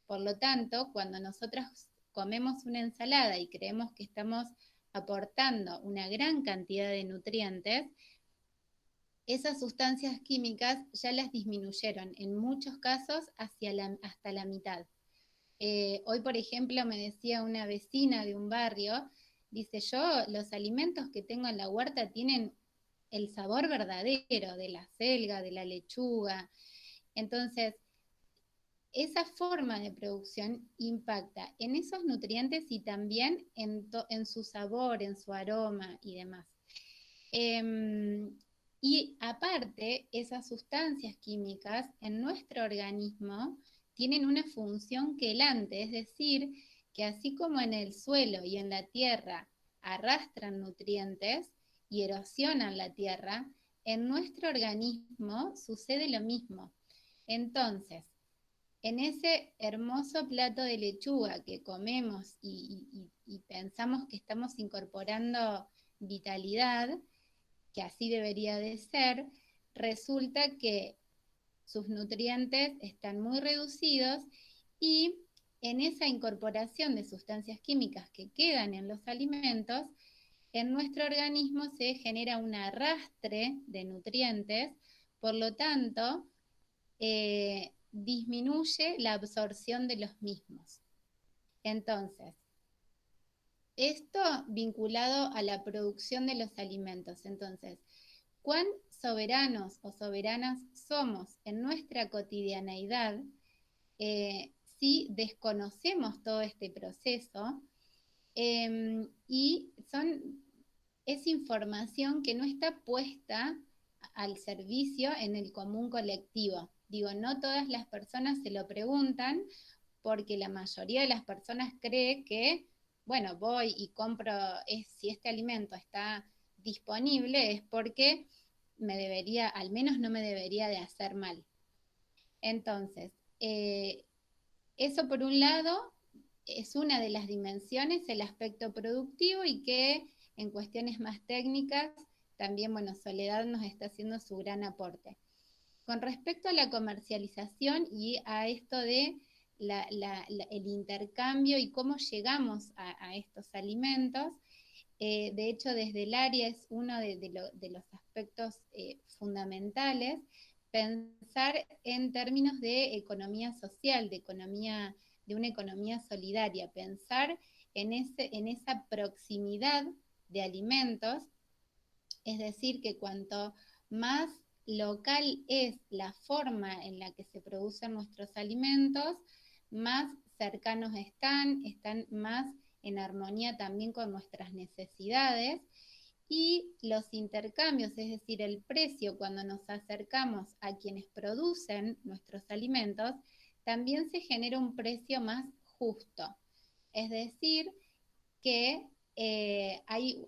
Por lo tanto, cuando nosotros comemos una ensalada y creemos que estamos aportando una gran cantidad de nutrientes, esas sustancias químicas ya las disminuyeron, en muchos casos hasta la mitad. Hoy, por ejemplo, me decía una vecina de un barrio, dice, yo los alimentos que tengo en la huerta tienen el sabor verdadero de la selga, de la lechuga. Entonces, esa forma de producción impacta en esos nutrientes y también en su sabor, en su aroma y demás. Y aparte, esas sustancias químicas en nuestro organismo tienen una función quelante, es decir, que así como en el suelo y en la tierra arrastran nutrientes y erosionan la tierra, en nuestro organismo sucede lo mismo. Entonces, en ese hermoso plato de lechuga que comemos y pensamos que estamos incorporando vitalidad, que así debería de ser, resulta que sus nutrientes están muy reducidos y en esa incorporación de sustancias químicas que quedan en los alimentos, en nuestro organismo se genera un arrastre de nutrientes, por lo tanto, disminuye la absorción de los mismos. Entonces, esto vinculado a la producción de los alimentos. Entonces, ¿cuán soberanos o soberanas somos en nuestra cotidianeidad si desconocemos todo este proceso? Y es información que no está puesta al servicio en el común colectivo. Digo, no todas las personas se lo preguntan porque la mayoría de las personas cree que, bueno, voy y compro, si este alimento está disponible es porque al menos no me debería de hacer mal. Entonces, eso por un lado es una de las dimensiones, el aspecto productivo, y que en cuestiones más técnicas también, bueno, Soledad nos está haciendo su gran aporte. Con respecto a la comercialización y a esto de el intercambio y cómo llegamos a estos alimentos, de hecho desde el área es uno de los aspectos fundamentales, pensar en términos de economía social, de una economía solidaria, pensar en esa proximidad de alimentos, es decir, que cuanto más local es la forma en la que se producen nuestros alimentos, más cercanos están más en armonía también con nuestras necesidades, y los intercambios, es decir, el precio cuando nos acercamos a quienes producen nuestros alimentos, también se genera un precio más justo. Es decir, que hay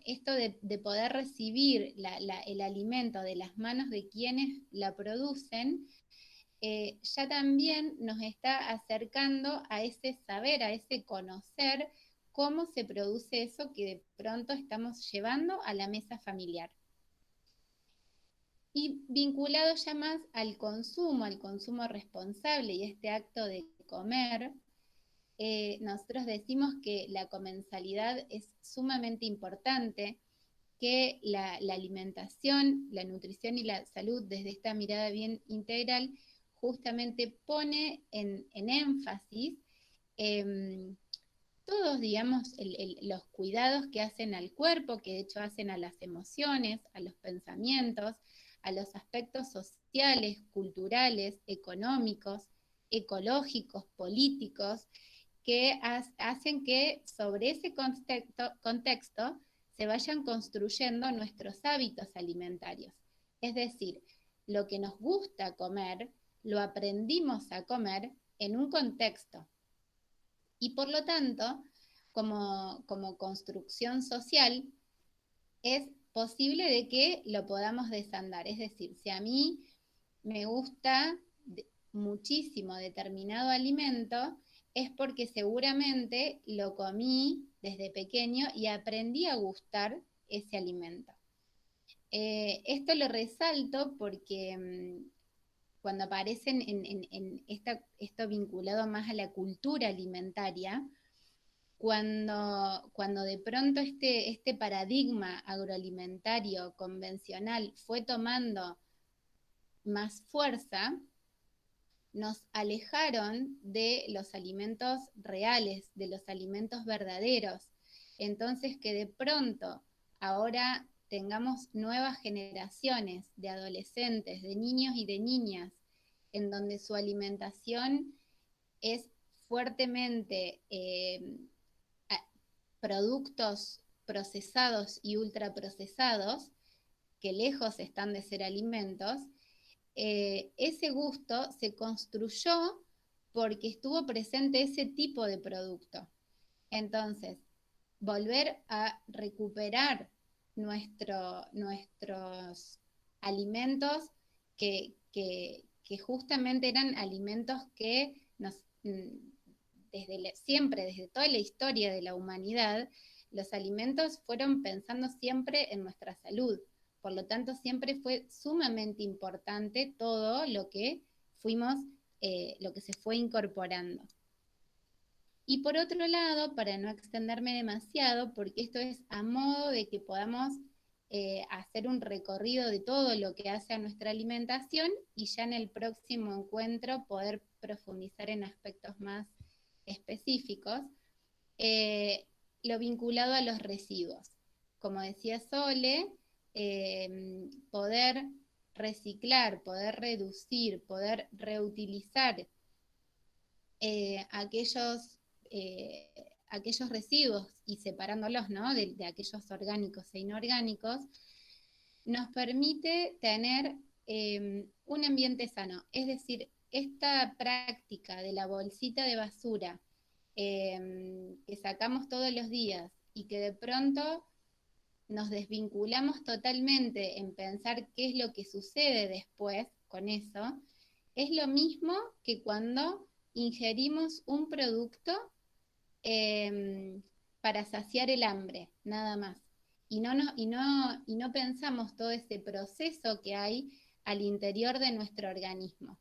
esto de poder recibir el alimento de las manos de quienes la producen, ya también nos está acercando a ese saber, a ese conocer cómo se produce eso que de pronto estamos llevando a la mesa familiar. Y vinculado ya más al consumo responsable y este acto de comer, nosotros decimos que la comensalidad es sumamente importante, que la alimentación, la nutrición y la salud desde esta mirada bien integral justamente pone en énfasis todos, digamos, los cuidados que hacen al cuerpo, que de hecho hacen a las emociones, a los pensamientos, a los aspectos sociales, culturales, económicos, ecológicos, políticos, que hacen que sobre ese contexto se vayan construyendo nuestros hábitos alimentarios. Es decir, lo que nos gusta comer, lo aprendimos a comer en un contexto. Y por lo tanto, como construcción social, es posible de que lo podamos desandar. Es decir, si a mí me gusta muchísimo determinado alimento, es porque seguramente lo comí desde pequeño y aprendí a gustar ese alimento. Esto lo resalto porque cuando aparecen en esto vinculado más a la cultura alimentaria, cuando de pronto este paradigma agroalimentario convencional fue tomando más fuerza, nos alejaron de los alimentos reales, de los alimentos verdaderos. Entonces que de pronto ahora tengamos nuevas generaciones de adolescentes, de niños y de niñas, en donde su alimentación es fuertemente productos procesados y ultraprocesados, que lejos están de ser alimentos, ese gusto se construyó porque estuvo presente ese tipo de producto. Entonces, volver a recuperar nuestros alimentos que justamente eran alimentos que siempre, desde toda la historia de la humanidad, los alimentos fueron pensando siempre en nuestra salud. Por lo tanto, siempre fue sumamente importante todo lo que lo que se fue incorporando. Y por otro lado, para no extenderme demasiado, porque esto es a modo de que podamos hacer un recorrido de todo lo que hace a nuestra alimentación y ya en el próximo encuentro poder profundizar en aspectos más específicos, lo vinculado a los residuos. Como decía Sole, poder reciclar, poder reducir, poder reutilizar aquellos residuos y separándolos, ¿no?, de aquellos orgánicos e inorgánicos, nos permite tener un ambiente sano. Es decir, esta práctica de la bolsita de basura que sacamos todos los días y que de pronto nos desvinculamos totalmente en pensar qué es lo que sucede después con eso, es lo mismo que cuando ingerimos un producto para saciar el hambre, nada más. Y no pensamos todo ese proceso que hay al interior de nuestro organismo.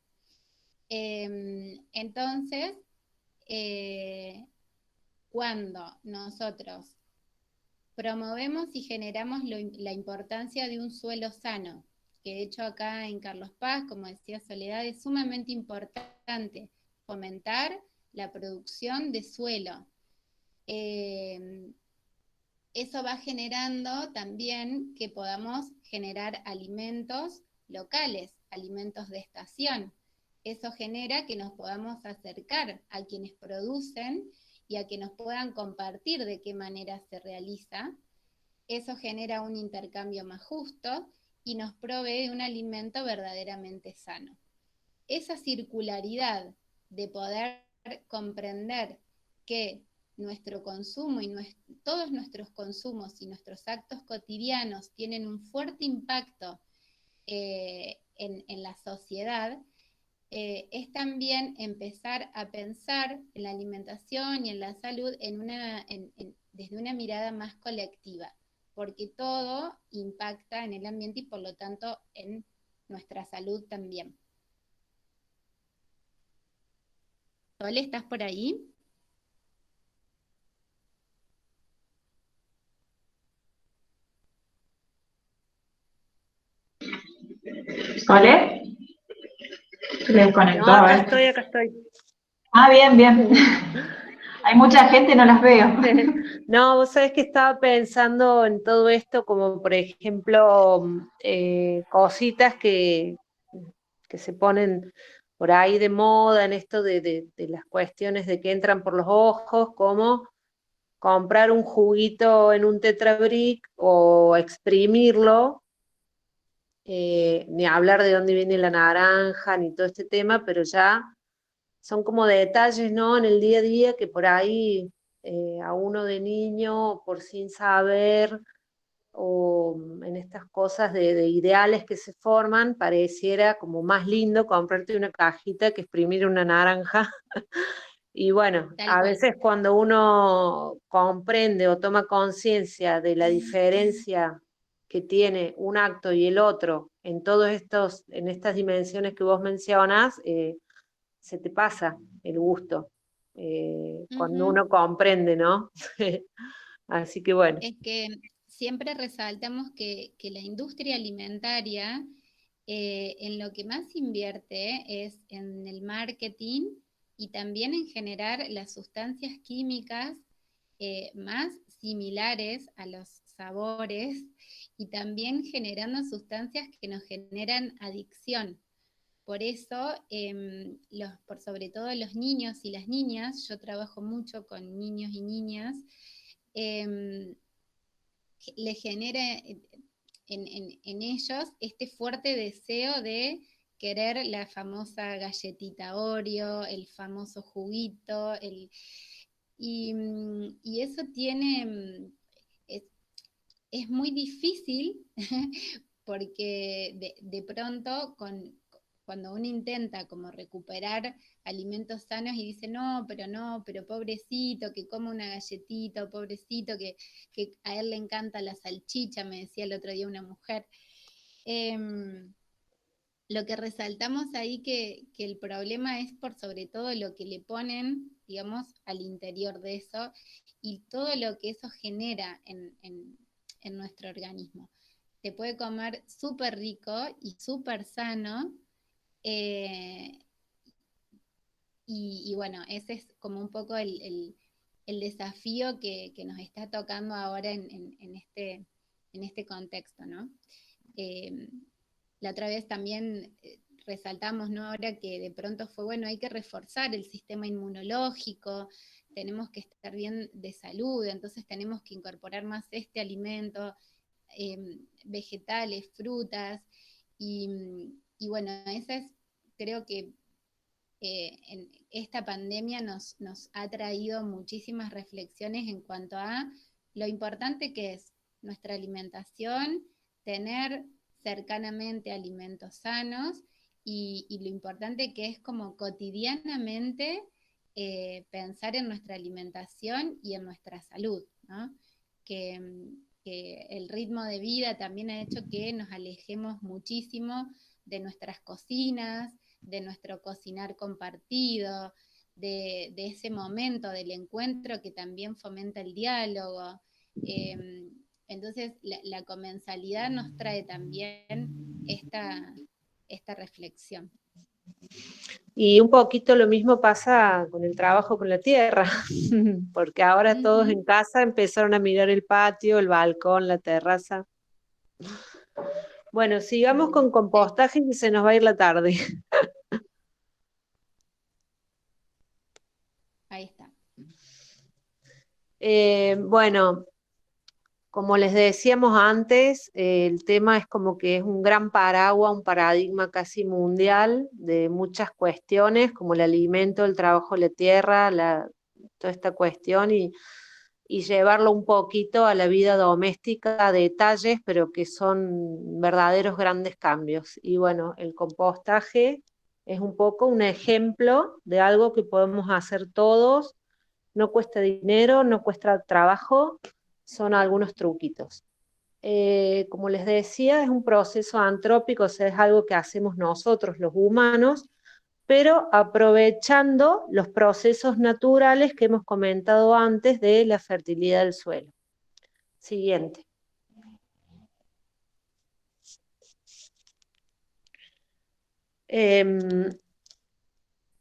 Entonces, cuando nosotros promovemos y generamos la importancia de un suelo sano, que de hecho acá en Carlos Paz, como decía Soledad, es sumamente importante fomentar la producción de suelo. Eso va generando también que podamos generar alimentos locales, alimentos de estación. Eso genera que nos podamos acercar a quienes producen y a que nos puedan compartir de qué manera se realiza. Eso genera un intercambio más justo y nos provee de un alimento verdaderamente sano. Esa circularidad de poder comprender que nuestro consumo y todos nuestros consumos y nuestros actos cotidianos tienen un fuerte impacto en la sociedad, es también empezar a pensar en la alimentación y en la salud desde una mirada más colectiva, porque todo impacta en el ambiente y por lo tanto en nuestra salud también. Sole, ¿estás por ahí? ¿Sole? Se le desconectó, No, a acá ver. estoy, acá estoy. Ah, bien, bien. Hay mucha gente, no las veo. No, vos sabés que estaba pensando en todo esto, como por ejemplo, cositas que se ponen por ahí de moda en esto de las cuestiones de que entran por los ojos, como comprar un juguito en un Tetrabric o exprimirlo, ni hablar de dónde viene la naranja, ni todo este tema, pero ya son como detalles, ¿no? En el día a día que por ahí a uno de niño, por sin saber, o en estas cosas de ideales que se forman, pareciera como más lindo comprarte una cajita que exprimir una naranja. Y bueno, Tal a cual. veces cuando uno comprende o toma conciencia de la diferencia que tiene un acto y el otro en en estas dimensiones que vos mencionas, se te pasa el gusto cuando Ujú. uno comprende, ¿no? Así que bueno. Es que siempre resaltamos que la industria alimentaria en lo que más invierte es en el marketing y también en generar las sustancias químicas más similares a los sabores y también generando sustancias que nos generan adicción. Por eso, por sobre todo los niños y las niñas, yo trabajo mucho con niños y niñas, le genera en ellos este fuerte deseo de querer la famosa galletita Oreo, el famoso juguito, y eso tiene, es muy difícil porque de pronto cuando uno intenta como recuperar alimentos sanos y dice, no, pero pobrecito, que come una galletita, o pobrecito, que a él le encanta la salchicha, me decía el otro día una mujer. Lo que resaltamos ahí que el problema es por sobre todo lo que le ponen, digamos, al interior de eso y todo lo que eso genera en nuestro organismo. Se puede comer súper rico y súper sano, eh, y bueno, ese es como un poco el desafío que nos está tocando ahora en este contexto, ¿no? La otra vez también resaltamos, ¿no? Ahora que de pronto fue, bueno, hay que reforzar el sistema inmunológico, tenemos que estar bien de salud, entonces tenemos que incorporar más este alimento, vegetales, frutas, y bueno, esa es, creo que en esta pandemia nos ha traído muchísimas reflexiones en cuanto a lo importante que es nuestra alimentación, tener cercanamente alimentos sanos y lo importante que es como cotidianamente pensar en nuestra alimentación y en nuestra salud, ¿no? Que el ritmo de vida también ha hecho que nos alejemos muchísimo de nuestras cocinas, de nuestro cocinar compartido, de ese momento del encuentro que también fomenta el diálogo. Entonces, la comensalidad nos trae también esta reflexión. Y un poquito lo mismo pasa con el trabajo con la tierra, porque ahora todos en casa empezaron a mirar el patio, el balcón, la terraza. Bueno, sigamos con compostaje y se nos va a ir la tarde. Ahí está. Bueno, como les decíamos antes, el tema es como que es un gran paraguas, un paradigma casi mundial de muchas cuestiones, como el alimento, el trabajo de la tierra, toda esta cuestión y llevarlo un poquito a la vida doméstica, detalles, pero que son verdaderos grandes cambios. Y bueno, el compostaje es un poco un ejemplo de algo que podemos hacer todos, no cuesta dinero, no cuesta trabajo, son algunos truquitos. Como les decía, es un proceso antrópico, o sea, es algo que hacemos nosotros los humanos, pero aprovechando los procesos naturales que hemos comentado antes de la fertilidad del suelo. Siguiente.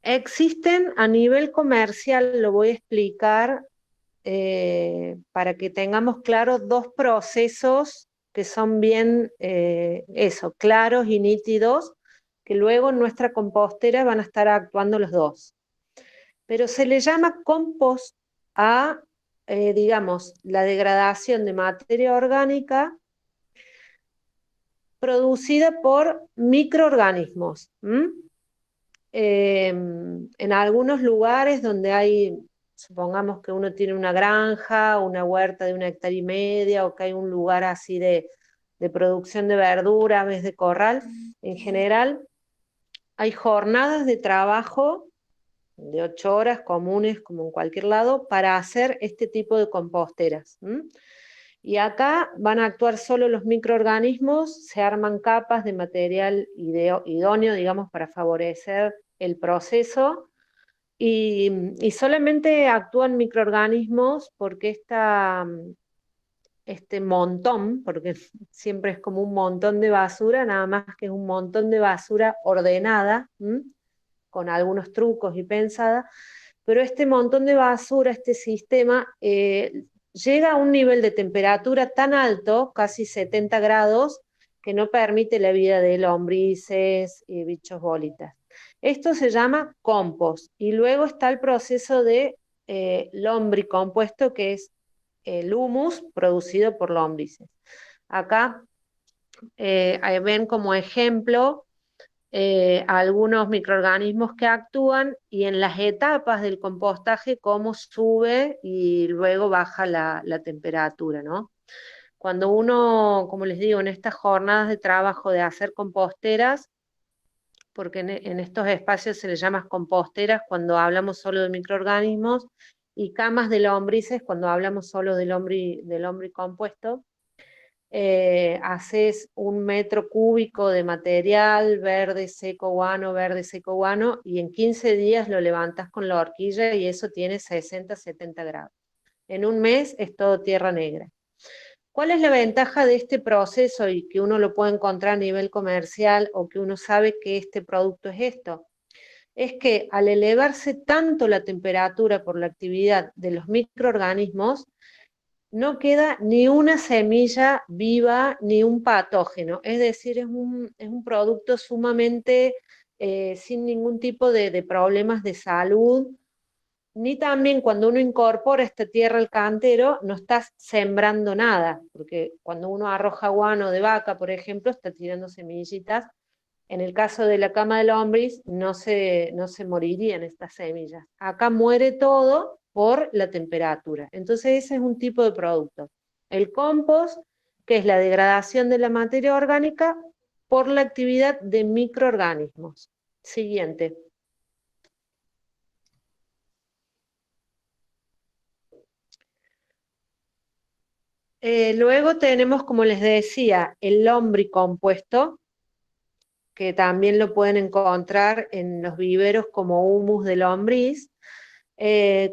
Existen a nivel comercial, lo voy a explicar para que tengamos claros dos procesos que son bien, claros y nítidos, que luego en nuestra compostera van a estar actuando los dos. Pero se le llama compost a, digamos, la degradación de materia orgánica producida por microorganismos. En algunos lugares donde hay, supongamos que uno tiene una granja, una huerta de 1,5 hectáreas, o que hay un lugar así de producción de verdura, aves de corral, en general hay jornadas de trabajo de 8 horas comunes, como en cualquier lado, para hacer este tipo de composteras. Y acá van a actuar solo los microorganismos, se arman capas de material idóneo, digamos, para favorecer el proceso, y solamente actúan microorganismos porque este montón, porque siempre es como un montón de basura, nada más que es un montón de basura ordenada, con algunos trucos y pensada, pero este montón de basura, este sistema, llega a un nivel de temperatura tan alto, casi 70 grados, que no permite la vida de lombrices y bichos bolitas. Esto se llama compost, y luego está el proceso de lombricompuesto, que es el humus producido por lombrices. Acá ven como ejemplo algunos microorganismos que actúan, y en las etapas del compostaje cómo sube y luego baja la temperatura, ¿no? Cuando uno, como les digo, en estas jornadas de trabajo de hacer composteras, porque en estos espacios se les llama composteras cuando hablamos solo de microorganismos, y camas de lombrices cuando hablamos solo del lombricompuesto, haces 1 metro cúbico de material verde, seco, guano, y en 15 días lo levantas con la horquilla y eso tiene 60, 70 grados. En un mes es todo tierra negra. ¿Cuál es la ventaja de este proceso y que uno lo puede encontrar a nivel comercial, o que uno sabe que este producto es esto? Es que al elevarse tanto la temperatura por la actividad de los microorganismos, no queda ni una semilla viva ni un patógeno, es decir, es un producto sumamente sin ningún tipo de problemas de salud, ni también cuando uno incorpora esta tierra al cantero no estás sembrando nada, porque cuando uno arroja guano de vaca, por ejemplo, está tirando semillitas. En el caso de la cama de lombriz no se morirían estas semillas. Acá muere todo por la temperatura. Entonces ese es un tipo de producto. El compost, que es la degradación de la materia orgánica por la actividad de microorganismos. Siguiente. Luego tenemos, como les decía, el lombricompuesto, que también lo pueden encontrar en los viveros como humus de lombriz.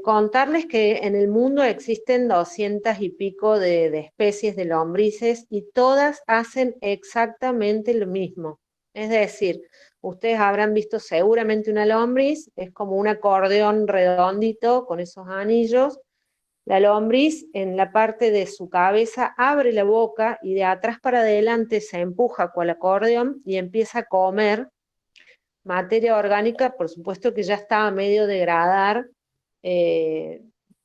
Contarles que en el mundo existen 200 y pico de especies de lombrices, y todas hacen exactamente lo mismo. Es decir, ustedes habrán visto seguramente una lombriz, es como un acordeón redondito con esos anillos. La lombriz en la parte de su cabeza abre la boca y de atrás para adelante se empuja cual acordeón y empieza a comer materia orgánica, por supuesto que ya estaba medio degradar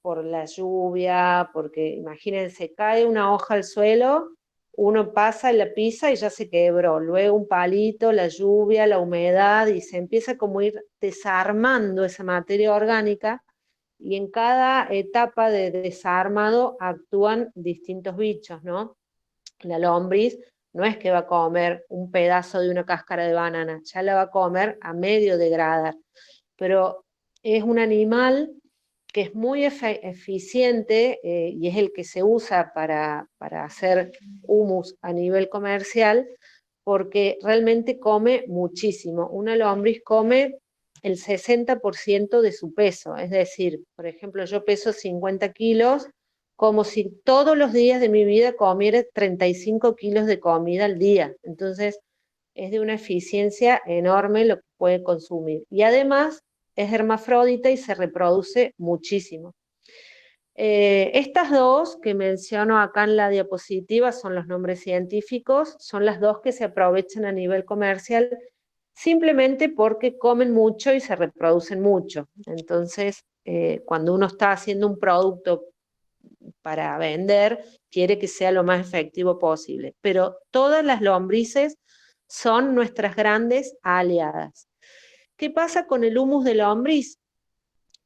por la lluvia, porque imagínense, cae una hoja al suelo, uno pasa, la pisa y ya se quebró, luego un palito, la lluvia, la humedad, y se empieza como a ir desarmando esa materia orgánica, y en cada etapa de desarmado actúan distintos bichos, ¿no? La lombriz no es que va a comer un pedazo de una cáscara de banana, ya la va a comer a medio degradar, pero es un animal que es muy eficiente y es el que se usa para hacer humus a nivel comercial, porque realmente come muchísimo. Una lombriz come el 60% de su peso, es decir, por ejemplo, yo peso 50 kilos, como si todos los días de mi vida comiera 35 kilos de comida al día. Entonces, es de una eficiencia enorme lo que puede consumir. Y además, es hermafrodita y se reproduce muchísimo. Estas dos que menciono acá en la diapositiva son los nombres científicos, son las dos que se aprovechan a nivel comercial simplemente porque comen mucho y se reproducen mucho. Entonces, cuando uno está haciendo un producto para vender, quiere que sea lo más efectivo posible. Pero todas las lombrices son nuestras grandes aliadas. ¿Qué pasa con el humus de lombriz?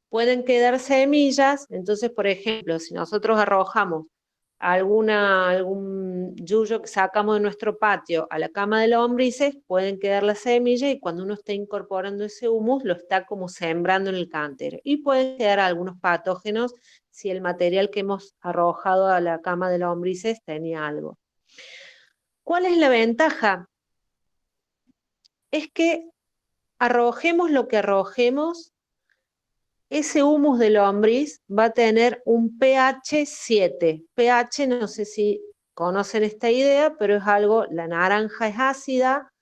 Pueden quedar semillas, entonces, por ejemplo, si nosotros arrojamos algún yuyo que sacamos de nuestro patio a la cama de lombrices, pueden quedar las semillas y cuando uno está incorporando ese humus, lo está como sembrando en el cantero. Y pueden quedar algunos patógenos si el material que hemos arrojado a la cama de lombrices tenía algo. ¿Cuál es la ventaja? Es que arrojemos lo que arrojemos, ese humus de lombriz va a tener un pH 7. pH, no sé si conocen esta idea, pero es algo, la naranja es ácida,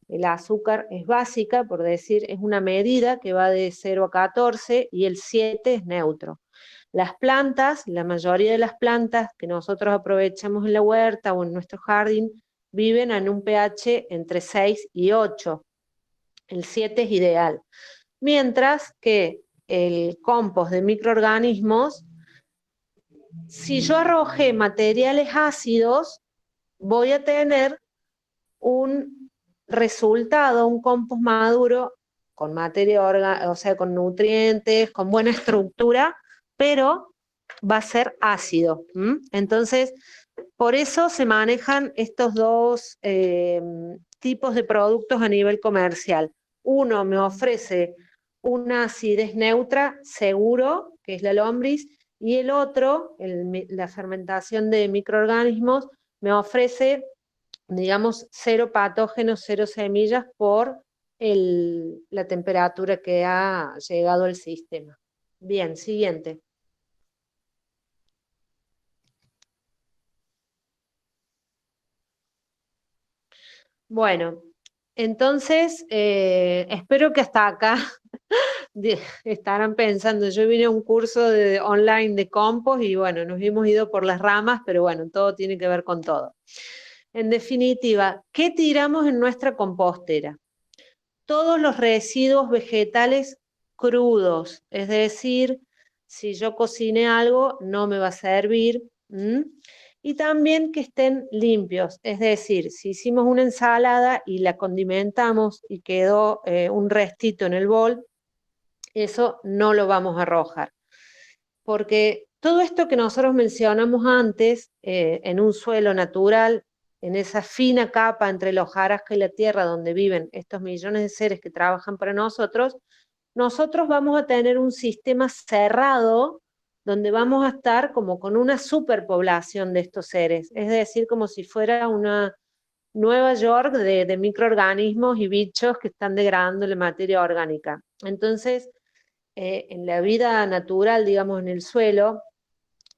el azúcar es básica, por decir, es una medida que va de 0 a 14 y el 7 es neutro. Las plantas, la mayoría de las plantas que nosotros aprovechamos en la huerta o en nuestro jardín, viven en un pH entre 6 y 8. El 7 es ideal. Mientras que el compost de microorganismos, si yo arrojé materiales ácidos, voy a tener un resultado, un compost maduro con materia orgánica, o sea, con nutrientes, con buena estructura, pero va a ser ácido. Entonces, por eso se manejan estos dos tipos de productos a nivel comercial. Uno me ofrece una acidez neutra, seguro, que es la lombriz, y el otro, la fermentación de microorganismos, me ofrece, digamos, 0 patógenos, 0 semillas por la temperatura que ha llegado al sistema. Bien, siguiente. Bueno, entonces, espero que hasta acá estarán pensando, yo vine a un curso online de compost y bueno, nos hemos ido por las ramas, pero bueno, todo tiene que ver con todo. En definitiva, ¿qué tiramos en nuestra compostera? Todos los residuos vegetales crudos, es decir, si yo cociné algo, no me va a servir. Y también que estén limpios, es decir, si hicimos una ensalada y la condimentamos y quedó un restito en el bol, eso no lo vamos a arrojar. Porque todo esto que nosotros mencionamos antes, en un suelo natural, en esa fina capa entre la hojarasca y la tierra donde viven estos millones de seres que trabajan para nosotros vamos a tener un sistema cerrado donde vamos a estar como con una superpoblación de estos seres, es decir, como si fuera una Nueva York de microorganismos y bichos que están degradando la materia orgánica. Entonces, en la vida natural, digamos, en el suelo,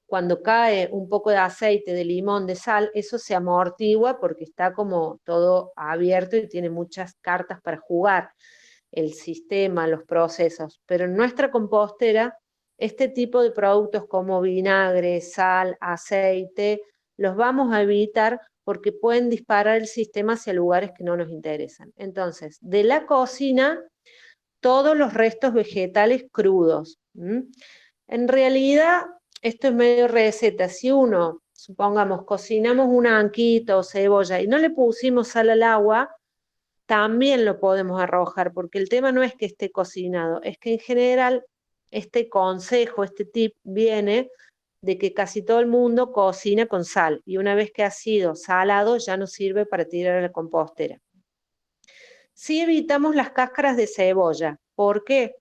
cuando cae un poco de aceite, de limón, de sal, eso se amortigua porque está como todo abierto y tiene muchas cartas para jugar, el sistema, los procesos. Pero en nuestra compostera, este tipo de productos como vinagre, sal, aceite, los vamos a evitar porque pueden disparar el sistema hacia lugares que no nos interesan. Entonces, de la cocina, todos los restos vegetales crudos. En realidad, esto es medio receta. Si uno, supongamos, cocinamos un anquito o cebolla y no le pusimos sal al agua, también lo podemos arrojar, porque el tema no es que esté cocinado, es que en general Este consejo, este tip viene de que casi todo el mundo cocina con sal y una vez que ha sido salado ya no sirve para tirar a la compostera. Si evitamos las cáscaras de cebolla, ¿por qué?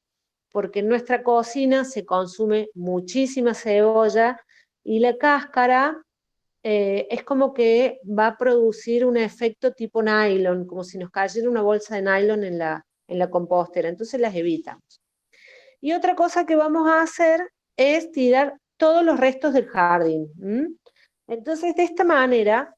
Porque en nuestra cocina se consume muchísima cebolla y la cáscara es como que va a producir un efecto tipo nylon, como si nos cayera una bolsa de nylon en la compostera, entonces las evitamos. Y otra cosa que vamos a hacer es tirar todos los restos del jardín. Entonces, de esta manera,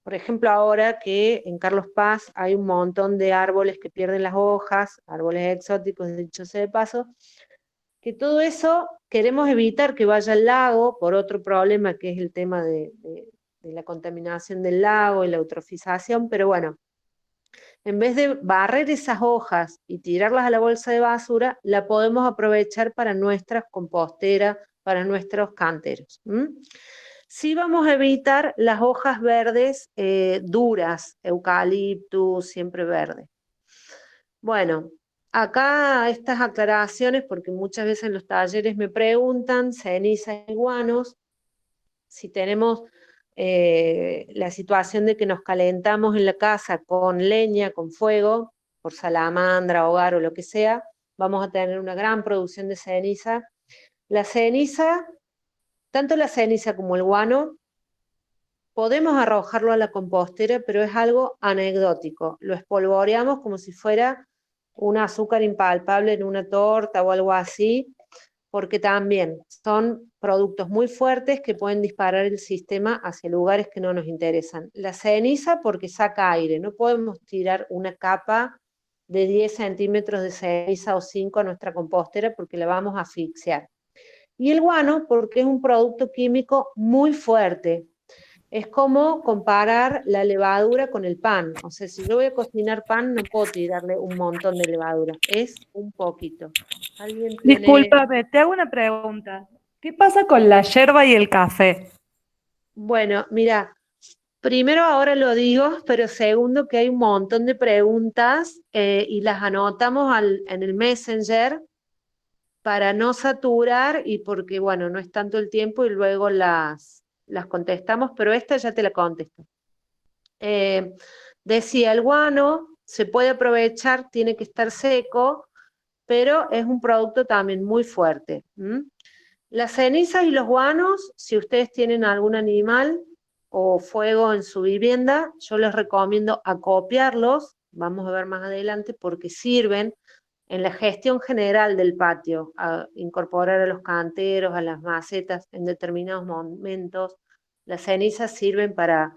por ejemplo, ahora que en Carlos Paz hay un montón de árboles que pierden las hojas, árboles exóticos, dicho sea de paso, que todo eso queremos evitar que vaya al lago por otro problema que es el tema de la contaminación del lago y la eutrofización, pero bueno, en vez de barrer esas hojas y tirarlas a la bolsa de basura, la podemos aprovechar para nuestras composteras, para nuestros canteros. Sí vamos a evitar las hojas verdes duras, eucaliptus, siempre verde. Bueno, acá estas aclaraciones, porque muchas veces en los talleres me preguntan, ceniza y guanos, si tenemos la situación de que nos calentamos en la casa con leña, con fuego, por salamandra, hogar o lo que sea, vamos a tener una gran producción de ceniza. La ceniza, tanto la ceniza como el guano, podemos arrojarlo a la compostera, pero es algo anecdótico. Lo espolvoreamos como si fuera un azúcar impalpable en una torta o algo así, porque también son productos muy fuertes que pueden disparar el sistema hacia lugares que no nos interesan. La ceniza porque saca aire, no podemos tirar una capa de 10 centímetros de ceniza o 5 a nuestra compostera porque la vamos a asfixiar. Y el guano porque es un producto químico muy fuerte. Es como comparar la levadura con el pan. O sea, si yo voy a cocinar pan, no puedo tirarle un montón de levadura. Es un poquito. ¿Alguien tiene...? Discúlpame, te hago una pregunta. ¿Qué pasa con la yerba y el café? Bueno, mira, primero ahora lo digo, pero segundo que hay un montón de preguntas y las anotamos en el Messenger para no saturar y porque, bueno, no es tanto el tiempo y luego las contestamos, pero esta ya te la contesto. Decía, el guano se puede aprovechar, tiene que estar seco, pero es un producto también muy fuerte. Las cenizas y los guanos, si ustedes tienen algún animal o fuego en su vivienda, yo les recomiendo acopiarlos, vamos a ver más adelante, porque sirven en la gestión general del patio, a incorporar a los canteros, a las macetas en determinados momentos. Las cenizas sirven para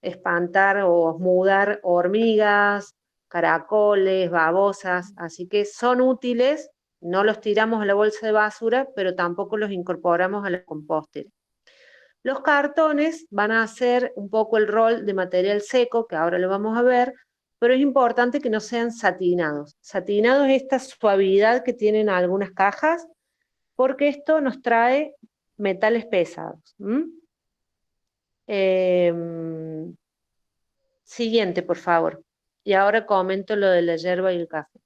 espantar o mudar hormigas, caracoles, babosas, así que son útiles, no los tiramos a la bolsa de basura, pero tampoco los incorporamos a la compostera. Los cartones van a hacer un poco el rol de material seco, que ahora lo vamos a ver, pero es importante que no sean satinados. Satinados es esta suavidad que tienen algunas cajas, porque esto nos trae metales pesados. Siguiente, por favor. Y ahora comento lo de la yerba y el café.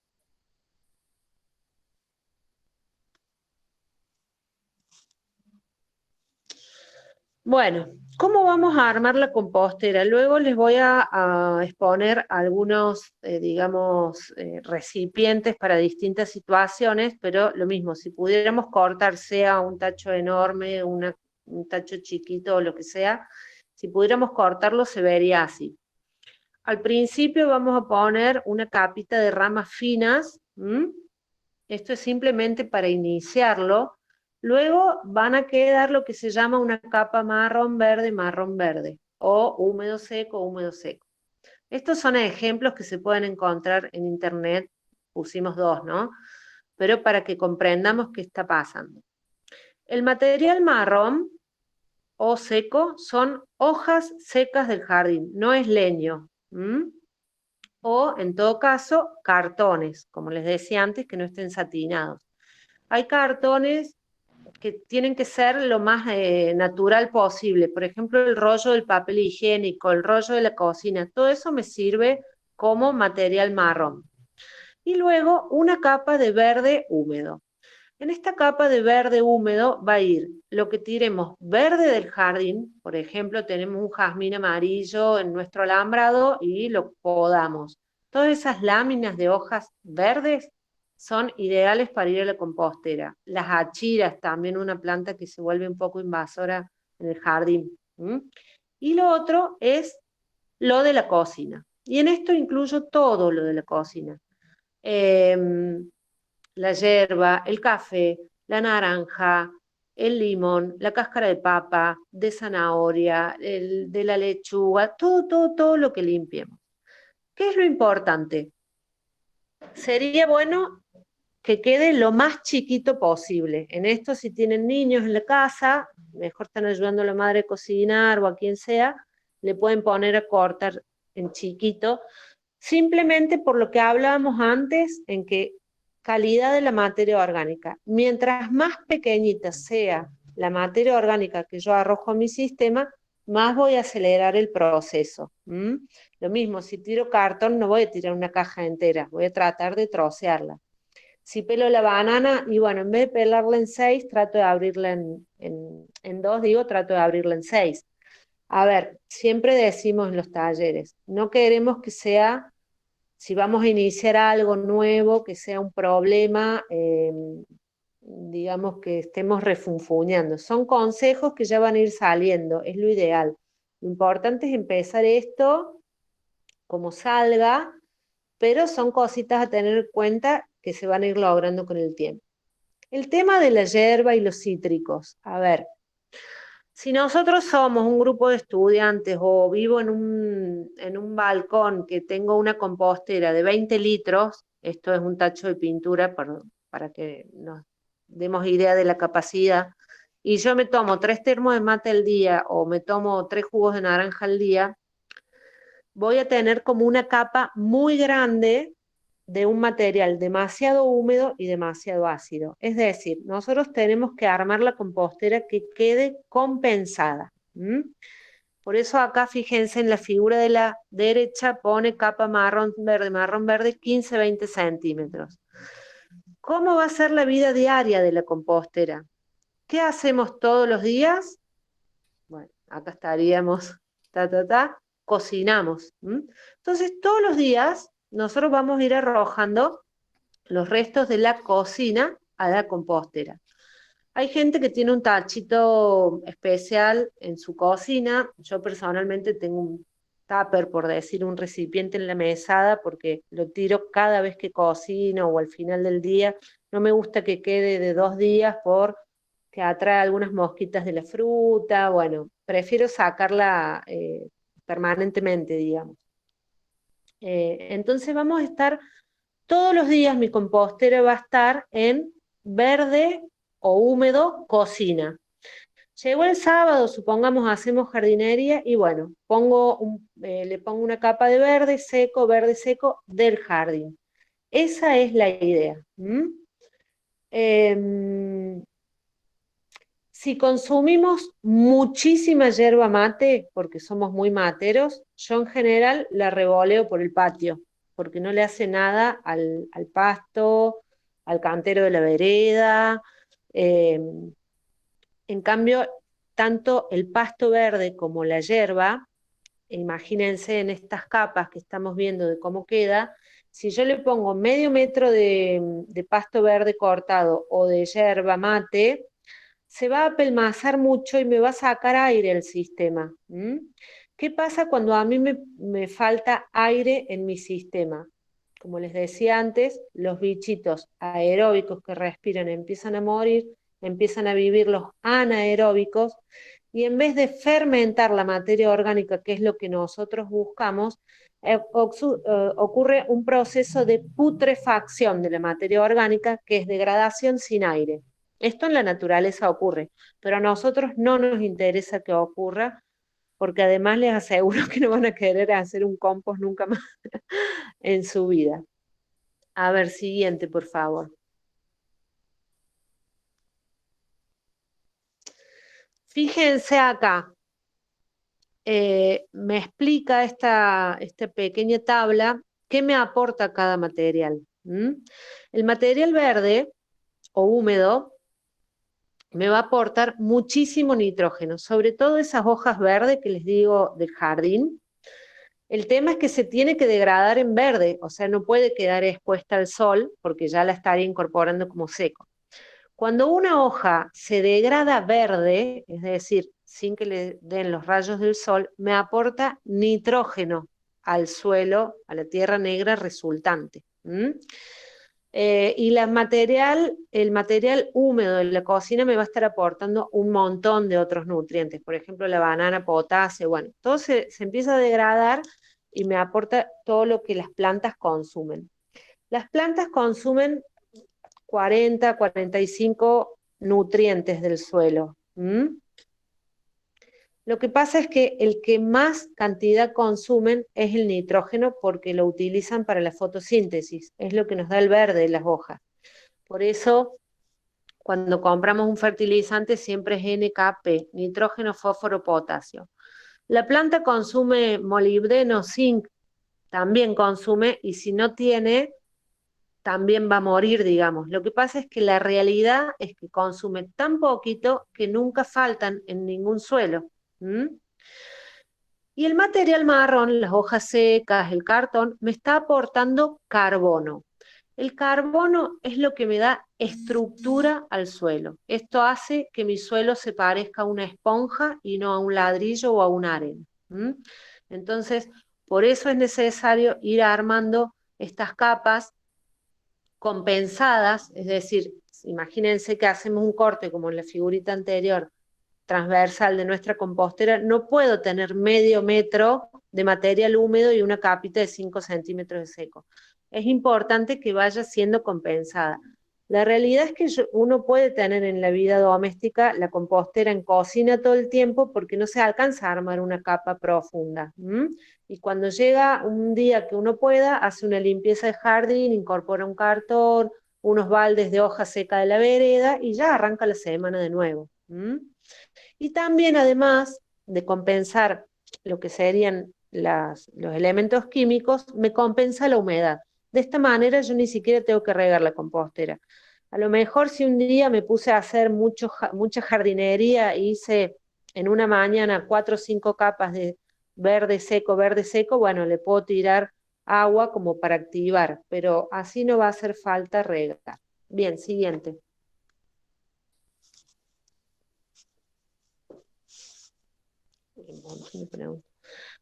Bueno, ¿cómo vamos a armar la compostera? Luego les voy a exponer algunos, digamos, recipientes para distintas situaciones, pero lo mismo, si pudiéramos cortar sea un tacho enorme, un tacho chiquito o lo que sea, si pudiéramos cortarlo se vería así. Al principio vamos a poner una capita de ramas finas, esto es simplemente para iniciarlo. Luego van a quedar lo que se llama una capa marrón verde, o húmedo seco. Estos son ejemplos que se pueden encontrar en internet, pusimos dos, ¿no? Pero para que comprendamos qué está pasando. El material marrón o seco son hojas secas del jardín, no es leño. O, en todo caso, cartones, como les decía antes, que no estén satinados. Hay cartones que tienen que ser lo más natural posible. Por ejemplo, el rollo del papel higiénico, el rollo de la cocina, todo eso me sirve como material marrón. Y luego una capa de verde húmedo. En esta capa de verde húmedo va a ir lo que tiremos verde del jardín, por ejemplo, tenemos un jazmín amarillo en nuestro alambrado y lo podamos. Todas esas láminas de hojas verdes son ideales para ir a la compostera. Las achiras, también una planta que se vuelve un poco invasora en el jardín. Y lo otro es lo de la cocina. Y en esto incluyo todo lo de la cocina. La yerba, el café, la naranja, el limón, la cáscara de papa, de zanahoria, de la lechuga, todo lo que limpiemos. ¿Qué es lo importante? Sería bueno que quede lo más chiquito posible. En esto, si tienen niños en la casa, mejor están ayudando a la madre a cocinar o a quien sea, le pueden poner a cortar en chiquito, simplemente por lo que hablábamos antes, en que calidad de la materia orgánica. Mientras más pequeñita sea la materia orgánica que yo arrojo a mi sistema, más voy a acelerar el proceso. Lo mismo, si tiro cartón, no voy a tirar una caja entera, voy a tratar de trocearla. Si pelo la banana, y bueno, en vez de pelarla en 6, trato de abrirla en 2, trato de abrirla en 6. A ver, siempre decimos en los talleres, no queremos que sea, si vamos a iniciar algo nuevo, que sea un problema, digamos que estemos refunfuñando. Son consejos que ya van a ir saliendo, es lo ideal. Lo importante es empezar esto como salga, pero son cositas a tener en cuenta que se van a ir logrando con el tiempo. El tema de la yerba y los cítricos. A ver, si nosotros somos un grupo de estudiantes o vivo en un balcón que tengo una compostera de 20 litros, esto es un tacho de pintura para que nos demos idea de la capacidad, y yo me tomo 3 termos de mate al día o me tomo 3 jugos de naranja al día, voy a tener como una capa muy grande de un material demasiado húmedo y demasiado ácido. Es decir, nosotros tenemos que armar la compostera que quede compensada. Por eso acá fíjense en la figura de la derecha pone capa marrón verde, 15-20 centímetros. ¿Cómo va a ser la vida diaria de la compostera? ¿Qué hacemos todos los días? Bueno, acá estaríamos, cocinamos. Entonces, todos los días nosotros vamos a ir arrojando los restos de la cocina a la compostera. Hay gente que tiene un tachito especial en su cocina. Yo personalmente tengo un tupper, por decir, un recipiente en la mesada, porque lo tiro cada vez que cocino o al final del día. No me gusta que quede de 2 días porque atrae algunas mosquitas de la fruta. Bueno, prefiero sacarla permanentemente, digamos. Entonces vamos a estar todos los días, mi compostera va a estar en verde o húmedo cocina. Llegó el sábado, supongamos hacemos jardinería y bueno, le pongo una capa de verde seco del jardín. Esa es la idea. Si consumimos muchísima yerba mate, porque somos muy materos, yo en general la revoleo por el patio, porque no le hace nada al pasto, al cantero de la vereda. En cambio, tanto el pasto verde como la yerba, imagínense en estas capas que estamos viendo de cómo queda, si yo le pongo medio metro de pasto verde cortado o de yerba mate, se va a apelmazar mucho y me va a sacar aire el sistema. ¿Qué pasa cuando a mí me falta aire en mi sistema? Como les decía antes, los bichitos aeróbicos que respiran empiezan a morir, empiezan a vivir los anaeróbicos, y en vez de fermentar la materia orgánica, que es lo que nosotros buscamos, ocurre un proceso de putrefacción de la materia orgánica, que es degradación sin aire. Esto en la naturaleza ocurre, pero a nosotros no nos interesa que ocurra, porque además les aseguro que no van a querer hacer un compost nunca más en su vida. A ver, siguiente, por favor. Fíjense acá, me explica esta pequeña tabla qué me aporta cada material. El material verde o húmedo, me va a aportar muchísimo nitrógeno, sobre todo esas hojas verdes que les digo del jardín. El tema es que se tiene que degradar en verde, o sea, no puede quedar expuesta al sol porque ya la estaría incorporando como seco. Cuando una hoja se degrada verde, es decir, sin que le den los rayos del sol, me aporta nitrógeno al suelo, a la tierra negra resultante. Y el material húmedo de la cocina me va a estar aportando un montón de otros nutrientes, por ejemplo la banana, potasio, bueno, todo se empieza a degradar y me aporta todo lo que las plantas consumen. Las plantas consumen 40, 45 nutrientes del suelo. Lo que pasa es que el que más cantidad consumen es el nitrógeno porque lo utilizan para la fotosíntesis, es lo que nos da el verde de las hojas. Por eso, cuando compramos un fertilizante siempre es NKP, nitrógeno, fósforo, potasio. La planta consume molibdeno, zinc, también consume, y si no tiene, también va a morir, digamos. Lo que pasa es que la realidad es que consume tan poquito que nunca faltan en ningún suelo. Y el material marrón, las hojas secas, el cartón, me está aportando carbono. El carbono es lo que me da estructura al suelo. Esto hace que mi suelo se parezca a una esponja y no a un ladrillo o a una arena. Entonces, por eso es necesario ir armando estas capas compensadas, es decir, imagínense que hacemos un corte como en la figurita anterior, transversal de nuestra compostera, no puedo tener medio metro de material húmedo y una capita de 5 centímetros de seco. Es importante que vaya siendo compensada. La realidad es que uno puede tener en la vida doméstica la compostera en cocina todo el tiempo porque no se alcanza a armar una capa profunda. Y cuando llega un día que uno pueda, hace una limpieza de jardín, incorpora un cartón, unos baldes de hoja seca de la vereda y ya arranca la semana de nuevo. Y también, además de compensar lo que serían los elementos químicos, me compensa la humedad. De esta manera yo ni siquiera tengo que regar la compostera. A lo mejor si un día me puse a hacer mucha jardinería, hice en una mañana 4 o 5 capas de verde seco, bueno, le puedo tirar agua como para activar, pero así no va a hacer falta regar. Bien, siguiente.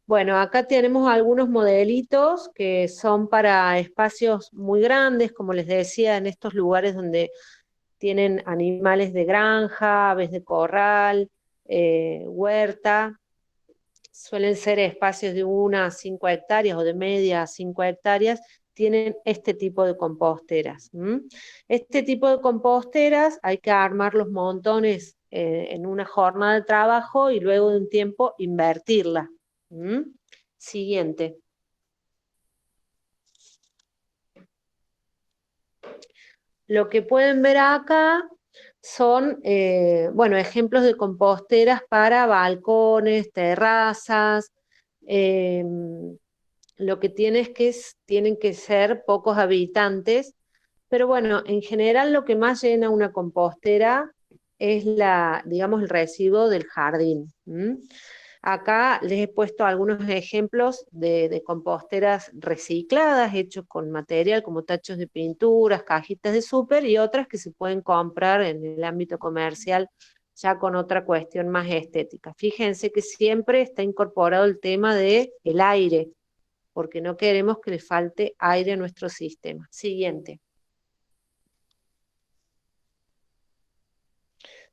Bueno, acá tenemos algunos modelitos que son para espacios muy grandes, como les decía, en estos lugares donde tienen animales de granja, aves de corral, huerta. Suelen ser espacios de 1 a 5 hectáreas o de media a 5 hectáreas, tienen este tipo de composteras. Este tipo de composteras hay que armar los montones en una jornada de trabajo y luego de un tiempo invertirla. Siguiente. Lo que pueden ver acá son, bueno, ejemplos de composteras para balcones, terrazas. Lo que tienen que ser pocos habitantes, pero bueno, en general lo que más llena una compostera es digamos, el residuo del jardín. Acá les he puesto algunos ejemplos de composteras recicladas, hechos con material como tachos de pinturas, cajitas de súper y otras que se pueden comprar en el ámbito comercial ya con otra cuestión más estética. Fíjense que siempre está incorporado el tema del aire, porque no queremos que le falte aire a nuestro sistema. Siguiente.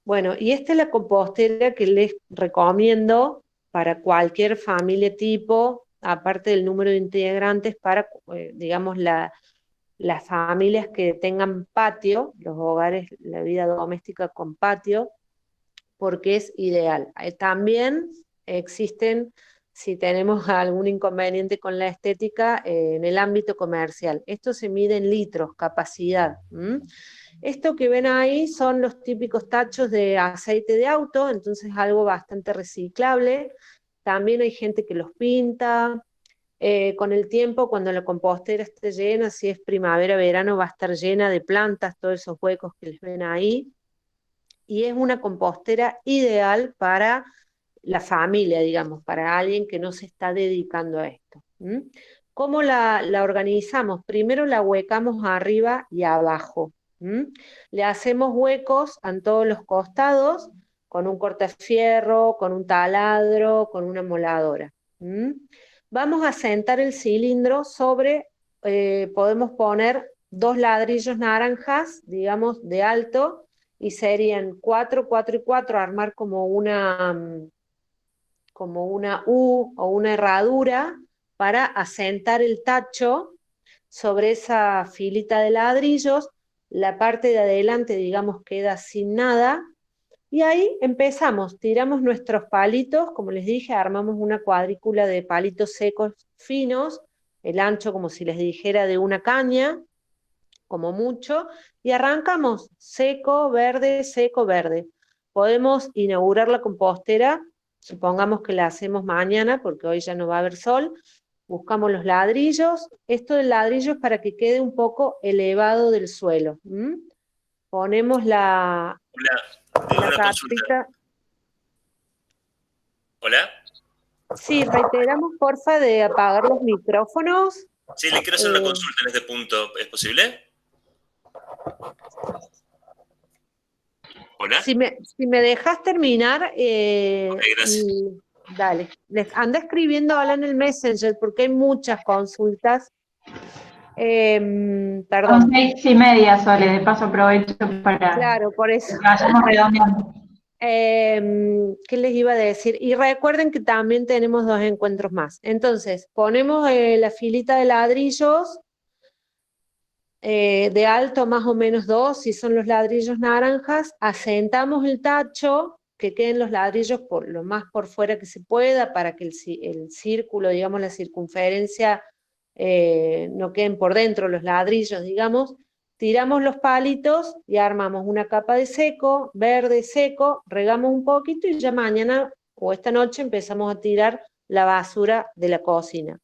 Bueno, y esta es la compostera que les recomiendo para cualquier familia tipo, aparte del número de integrantes, para, digamos, las familias que tengan patio, los hogares, la vida doméstica con patio, porque es ideal. También existen, si tenemos algún inconveniente con la estética, en el ámbito comercial. Esto se mide en litros, capacidad. Esto que ven ahí son los típicos tachos de aceite de auto, entonces algo bastante reciclable. También hay gente que los pinta, Con el tiempo, cuando la compostera esté llena, si es primavera, verano, va a estar llena de plantas, todos esos huecos que les ven ahí. Y es una compostera ideal para la familia, digamos, para alguien que no se está dedicando a esto. ¿Cómo la organizamos? Primero la huecamos arriba y abajo. Le hacemos huecos en todos los costados, con un cortafierro, con un taladro, con una moladora. Vamos a sentar el cilindro sobre, podemos poner 2 ladrillos naranjas, digamos, de alto, y serían 4, 4 y 4, armar como una U o una herradura para asentar el tacho sobre esa filita de ladrillos. La parte de adelante, digamos, queda sin nada, y ahí empezamos, tiramos nuestros palitos, como les dije, armamos una cuadrícula de palitos secos finos, el ancho como si les dijera de una caña, como mucho, y arrancamos seco, verde. Podemos inaugurar la compostera, supongamos que la hacemos mañana, porque hoy ya no va a haber sol, buscamos los ladrillos, esto del ladrillo es para que quede un poco elevado del suelo. Ponemos la Hola, una consulta. carpita. ¿Hola? Sí, reiteramos, porfa, de apagar los micrófonos. Sí, le quiero hacer una consulta en este punto. ¿Es posible? ¿Hola? Si me dejas terminar, Gracias. dale. Anda escribiendo ahora en el Messenger porque hay muchas consultas. Perdón. Son 6:30, Sole, de paso aprovecho para Claro, por eso. que vayamos redondeando. ¿Qué les iba a decir? Y recuerden que también tenemos 2 encuentros más. Entonces, ponemos la filita de ladrillos, de alto más o menos 2, si son los ladrillos naranjas, asentamos el tacho, que queden los ladrillos lo más por fuera que se pueda, para que el círculo, digamos, la circunferencia, no queden por dentro los ladrillos, digamos. Tiramos los palitos y armamos una capa de seco, verde seco, regamos un poquito y ya mañana o esta noche empezamos a tirar la basura de la cocina.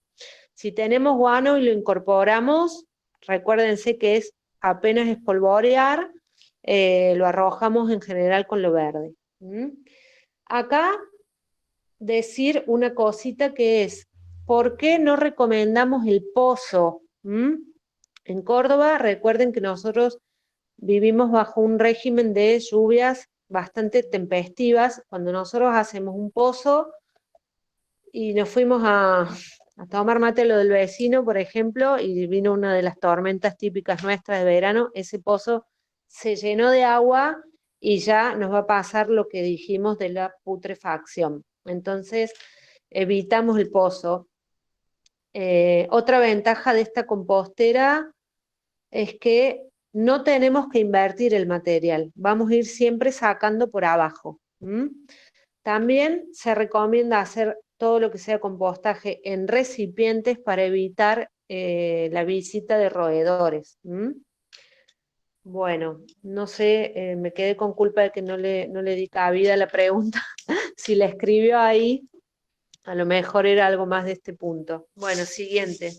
Si tenemos guano y lo incorporamos, recuérdense que es apenas espolvorear, lo arrojamos en general con lo verde. Acá decir una cosita que es, ¿por qué no recomendamos el pozo? En Córdoba, recuerden que nosotros vivimos bajo un régimen de lluvias bastante tempestivas. Cuando nosotros hacemos un pozo y nos fuimos a tomar mate a lo del vecino, por ejemplo, y vino una de las tormentas típicas nuestras de verano, ese pozo se llenó de agua y ya nos va a pasar lo que dijimos de la putrefacción. Entonces, evitamos el pozo. Otra ventaja de esta compostera es que no tenemos que invertir el material, vamos a ir siempre sacando por abajo. También se recomienda hacer todo lo que sea compostaje en recipientes para evitar la visita de roedores. Bueno, no sé, me quedé con culpa de que no le di cabida a la pregunta. Si la escribió ahí, a lo mejor era algo más de este punto. Bueno, siguiente.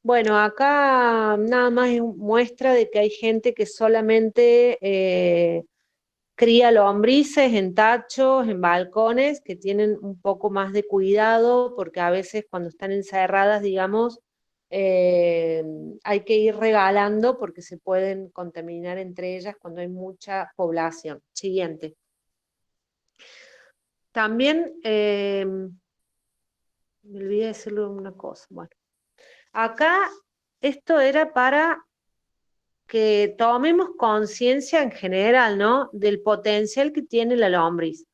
Bueno, acá nada más es muestra de que hay gente que solamente cría lombrices en tachos, en balcones, que tienen un poco más de cuidado, porque a veces cuando están encerradas, digamos, hay que ir regalando porque se pueden contaminar entre ellas cuando hay mucha población. Siguiente. También, me olvidé decirle una cosa, bueno. Acá esto era para que tomemos conciencia en general, ¿no?, del potencial que tiene la lombriz.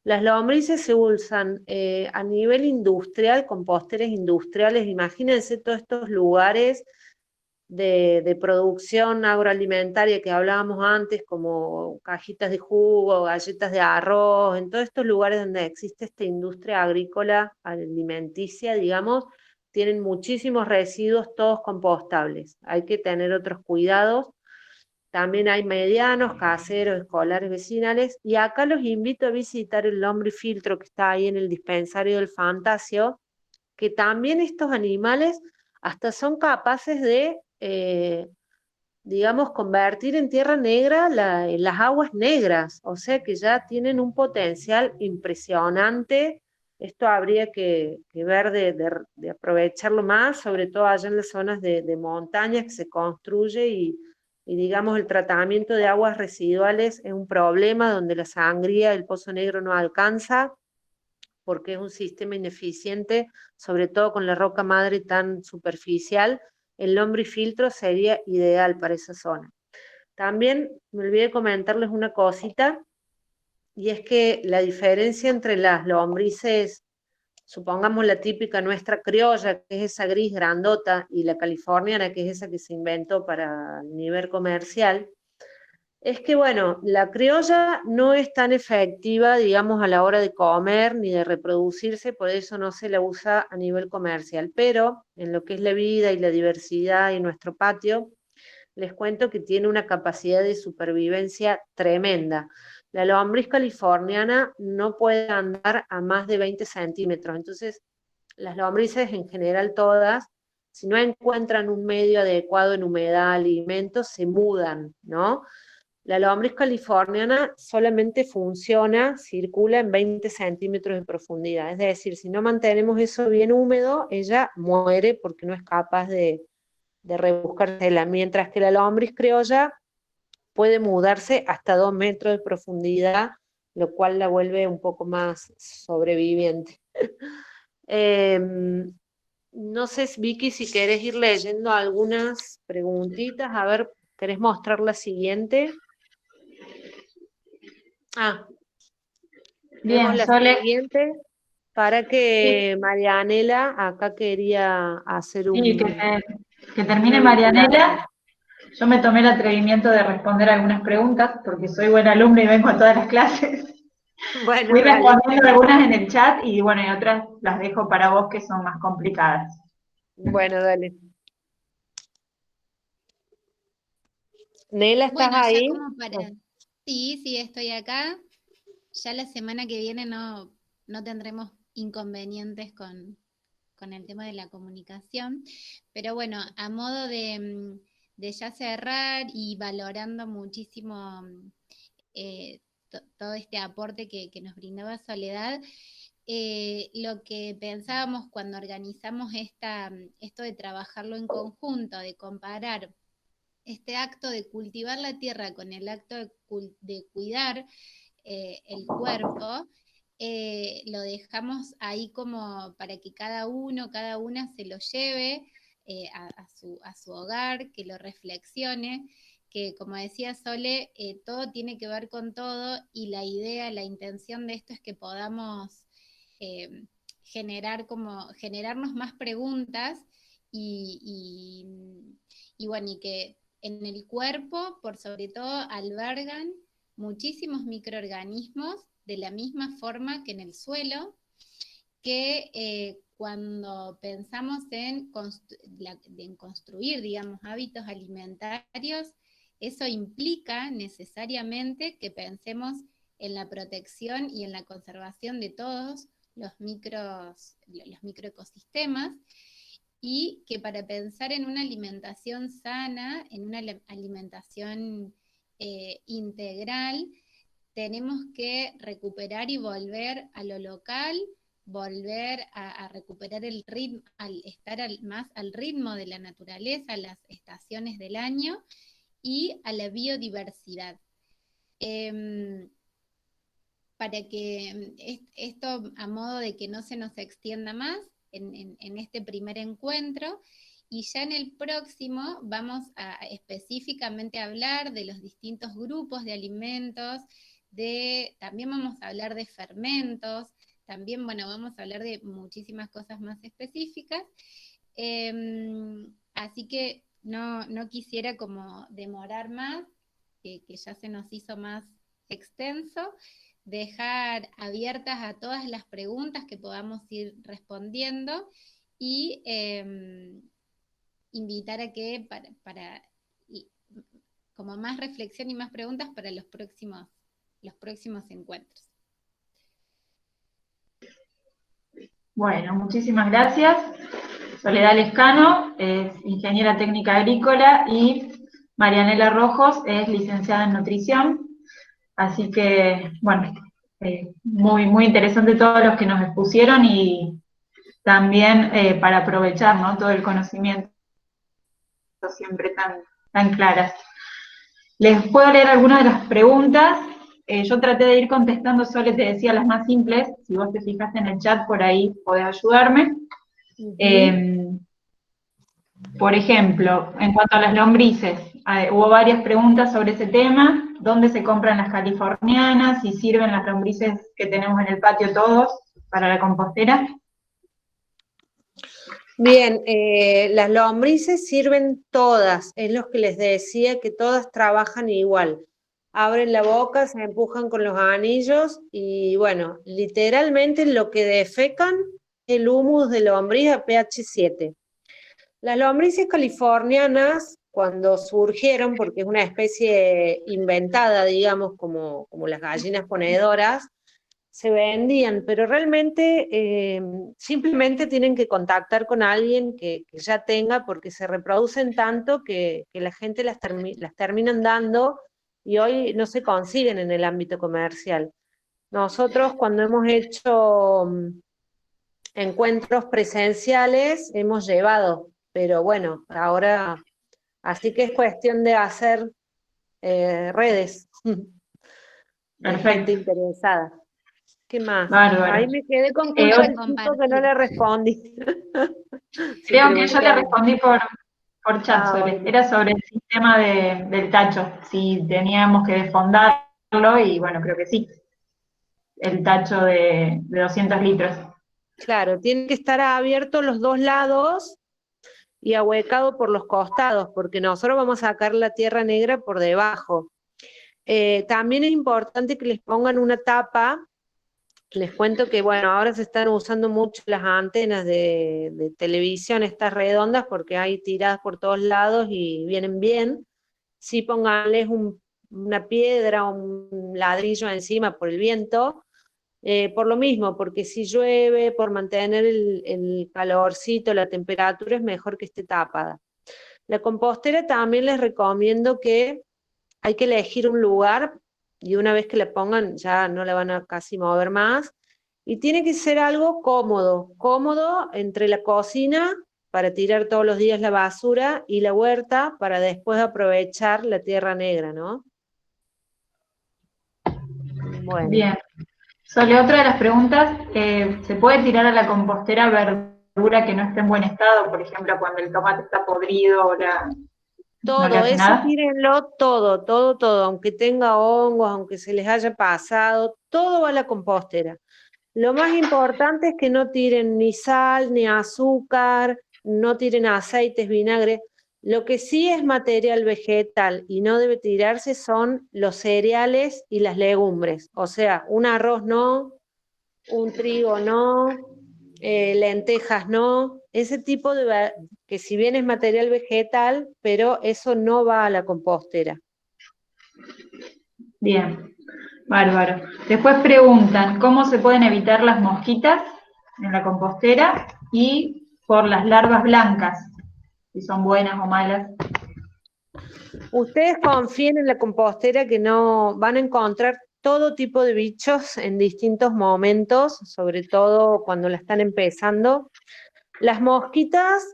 Las lombrices se usan a nivel industrial, composteras industriales. Imagínense todos estos lugares de producción agroalimentaria que hablábamos antes, como cajitas de jugo, galletas de arroz, en todos estos lugares donde existe esta industria agrícola alimenticia, digamos, tienen muchísimos residuos, todos compostables. Hay que tener otros cuidados. también hay medianos, caseros, escolares, vecinales, y acá los invito a visitar el lombrifiltro que está ahí en el dispensario del Fantasio, que también estos animales hasta son capaces de, digamos, convertir en tierra negra las aguas negras, o sea que ya tienen un potencial impresionante. Esto habría que ver de aprovecharlo más, sobre todo allá en las zonas de montaña que se construye y digamos el tratamiento de aguas residuales es un problema donde la sangría, el pozo negro no alcanza, porque es un sistema ineficiente, sobre todo con la roca madre tan superficial. El lombrifiltro sería ideal para esa zona. También me olvidé comentarles una cosita, y es que la diferencia entre las lombrices, supongamos la típica nuestra criolla, que es esa gris grandota, y la californiana, que es esa que se inventó para el nivel comercial, es que, bueno, la criolla no es tan efectiva, digamos, a la hora de comer ni de reproducirse, por eso no se la usa a nivel comercial, pero en lo que es la vida y la diversidad y nuestro patio, les cuento que tiene una capacidad de supervivencia tremenda. La lombriz californiana no puede andar a más de 20 centímetros, entonces las lombrices en general todas, si no encuentran un medio adecuado en humedad, alimentos, se mudan, ¿no? La lombriz californiana solamente funciona, circula en 20 centímetros de profundidad, es decir, si no mantenemos eso bien húmedo, ella muere porque no es capaz de rebuscársela, mientras que la lombriz criolla puede mudarse hasta 2 metros de profundidad, lo cual la vuelve un poco más sobreviviente. No sé, Vicky, si querés ir leyendo algunas preguntitas, a ver, ¿querés mostrar la siguiente? Ah, vemos Bien, la Sole, siguiente, para que Marianela acá quería hacer sí, un... que termine una vinculación. Marianela. Yo me tomé el atrevimiento de responder algunas preguntas, porque soy buena alumna y vengo a todas las clases. Bueno, Fui dale. respondiendo algunas en el chat y bueno, y otras las dejo para vos que son más complicadas. Bueno, dale. Nela, ¿estás Bueno, ya ahí? como para... Sí, sí, estoy acá. Ya la semana que viene no tendremos inconvenientes con el tema de la comunicación, pero bueno, a modo de ya cerrar y valorando muchísimo todo este aporte que nos brindaba Soledad, lo que pensábamos cuando organizamos esto de trabajarlo en conjunto, de comparar este acto de cultivar la tierra con el acto de cuidar el cuerpo, lo dejamos ahí como para que cada uno, cada una se lo lleve a su hogar, que lo reflexione, que como decía Sole, todo tiene que ver con todo y la idea, la intención de esto es que podamos eh, generarnos más preguntas y bueno, y que en el cuerpo, por sobre todo, albergan muchísimos microorganismos de la misma forma que en el suelo, que cuando pensamos en construir, digamos, hábitos alimentarios, eso implica necesariamente que pensemos en la protección y en la conservación de todos los microecosistemas, y que para pensar en una alimentación sana, en una alimentación integral, tenemos que recuperar y volver a lo local, volver a recuperar el ritmo, al estar más al ritmo de la naturaleza, las estaciones del año y a la biodiversidad. Para que esto, a modo de que no se nos extienda más en este primer encuentro, y ya en el próximo vamos a específicamente hablar de los distintos grupos de alimentos, también vamos a hablar de fermentos, también, bueno, vamos a hablar de muchísimas cosas más específicas. Así que no quisiera como demorar más, que ya se nos hizo más extenso, dejar abiertas a todas las preguntas que podamos ir respondiendo y invitar a que para como más reflexión y más preguntas para los próximos encuentros. Bueno, muchísimas gracias. Soledad Lescano es ingeniera técnica agrícola y Marianela Rojos es licenciada en nutrición. Así que, bueno, muy, muy interesante todos los que nos expusieron y también para aprovechar, ¿no?, todo el conocimiento siempre tan claras. Les puedo leer algunas de las preguntas. Yo traté de ir contestando, solo te decía las más simples. Si vos te fijaste en el chat, por ahí podés ayudarme. Por ejemplo, en cuanto a las lombrices, hubo varias preguntas sobre ese tema. ¿Dónde se compran las californianas? ¿Y sirven las lombrices que tenemos en el patio todos para la compostera? Bien, las lombrices sirven todas, es lo que les decía, que todas trabajan igual. Abren la boca, se empujan con los anillos y bueno, literalmente lo que defecan el humus de lombriz a pH 7. Las lombrices californianas, cuando surgieron, porque es una especie inventada, digamos, como las gallinas ponedoras, se vendían, pero realmente simplemente tienen que contactar con alguien que ya tenga, porque se reproducen tanto que la gente las terminan dando y hoy no se consiguen en el ámbito comercial. Nosotros cuando hemos hecho encuentros presenciales hemos llevado, pero bueno, ahora así que es cuestión de hacer redes de gente interesada. ¿Qué más? Bárbaro. Ahí me quedé con que no le respondí. Creo que yo le respondí por chat, bueno. Era sobre el sistema del tacho, si teníamos que desfondarlo, y bueno, creo que sí. El tacho de 200 litros. Claro, tiene que estar abierto los dos lados y ahuecado por los costados, porque nosotros vamos a sacar la tierra negra por debajo. También es importante que les pongan una tapa. Les cuento que, bueno, ahora se están usando mucho las antenas de televisión, estas redondas, porque hay tiradas por todos lados y vienen bien. Sí, pónganles una piedra o un ladrillo encima por el viento, por lo mismo, porque si llueve, por mantener el calorcito, la temperatura, es mejor que esté tapada. La compostera también les recomiendo que hay que elegir un lugar y una vez que la pongan ya no la van a casi mover más. Y tiene que ser algo cómodo entre la cocina para tirar todos los días la basura y la huerta para después aprovechar la tierra negra, ¿no? Bueno. Bien. Sole, otra de las preguntas, ¿se puede tirar a la compostera verdura que no esté en buen estado? Por ejemplo, cuando el tomate está podrido o todo, ¿no le hace eso nada? tírenlo todo, aunque tenga hongos, aunque se les haya pasado, todo va a la compostera. Lo más importante es que no tiren ni sal, ni azúcar, no tiren aceites, vinagre. Lo que sí es material vegetal y no debe tirarse son los cereales y las legumbres. O sea, un arroz no, un trigo no, lentejas no. Ese tipo que si bien es material vegetal, pero eso no va a la compostera. Bien, bárbaro. Después preguntan, ¿cómo se pueden evitar las mosquitas en la compostera? Y por las larvas blancas, si son buenas o malas. Ustedes confíen en la compostera que no van a encontrar todo tipo de bichos en distintos momentos, sobre todo cuando la están empezando. Las mosquitas,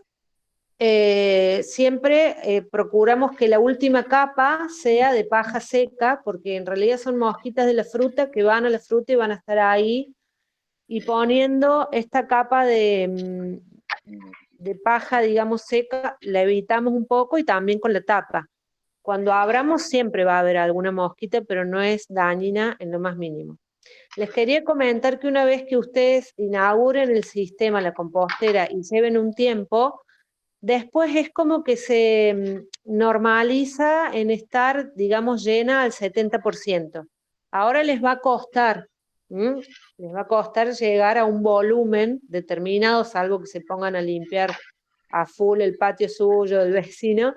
siempre procuramos que la última capa sea de paja seca, porque en realidad son mosquitas de la fruta que van a la fruta y van a estar ahí, y poniendo esta capa de paja, digamos, seca, la evitamos un poco y también con la tapa. Cuando abramos siempre va a haber alguna mosquita, pero no es dañina en lo más mínimo. Les quería comentar que una vez que ustedes inauguren el sistema, la compostera, y lleven un tiempo, después es como que se normaliza en estar, digamos, llena al 70%. Ahora les va a costar, les va a costar llegar a un volumen determinado, salvo que se pongan a limpiar a full el patio suyo del vecino,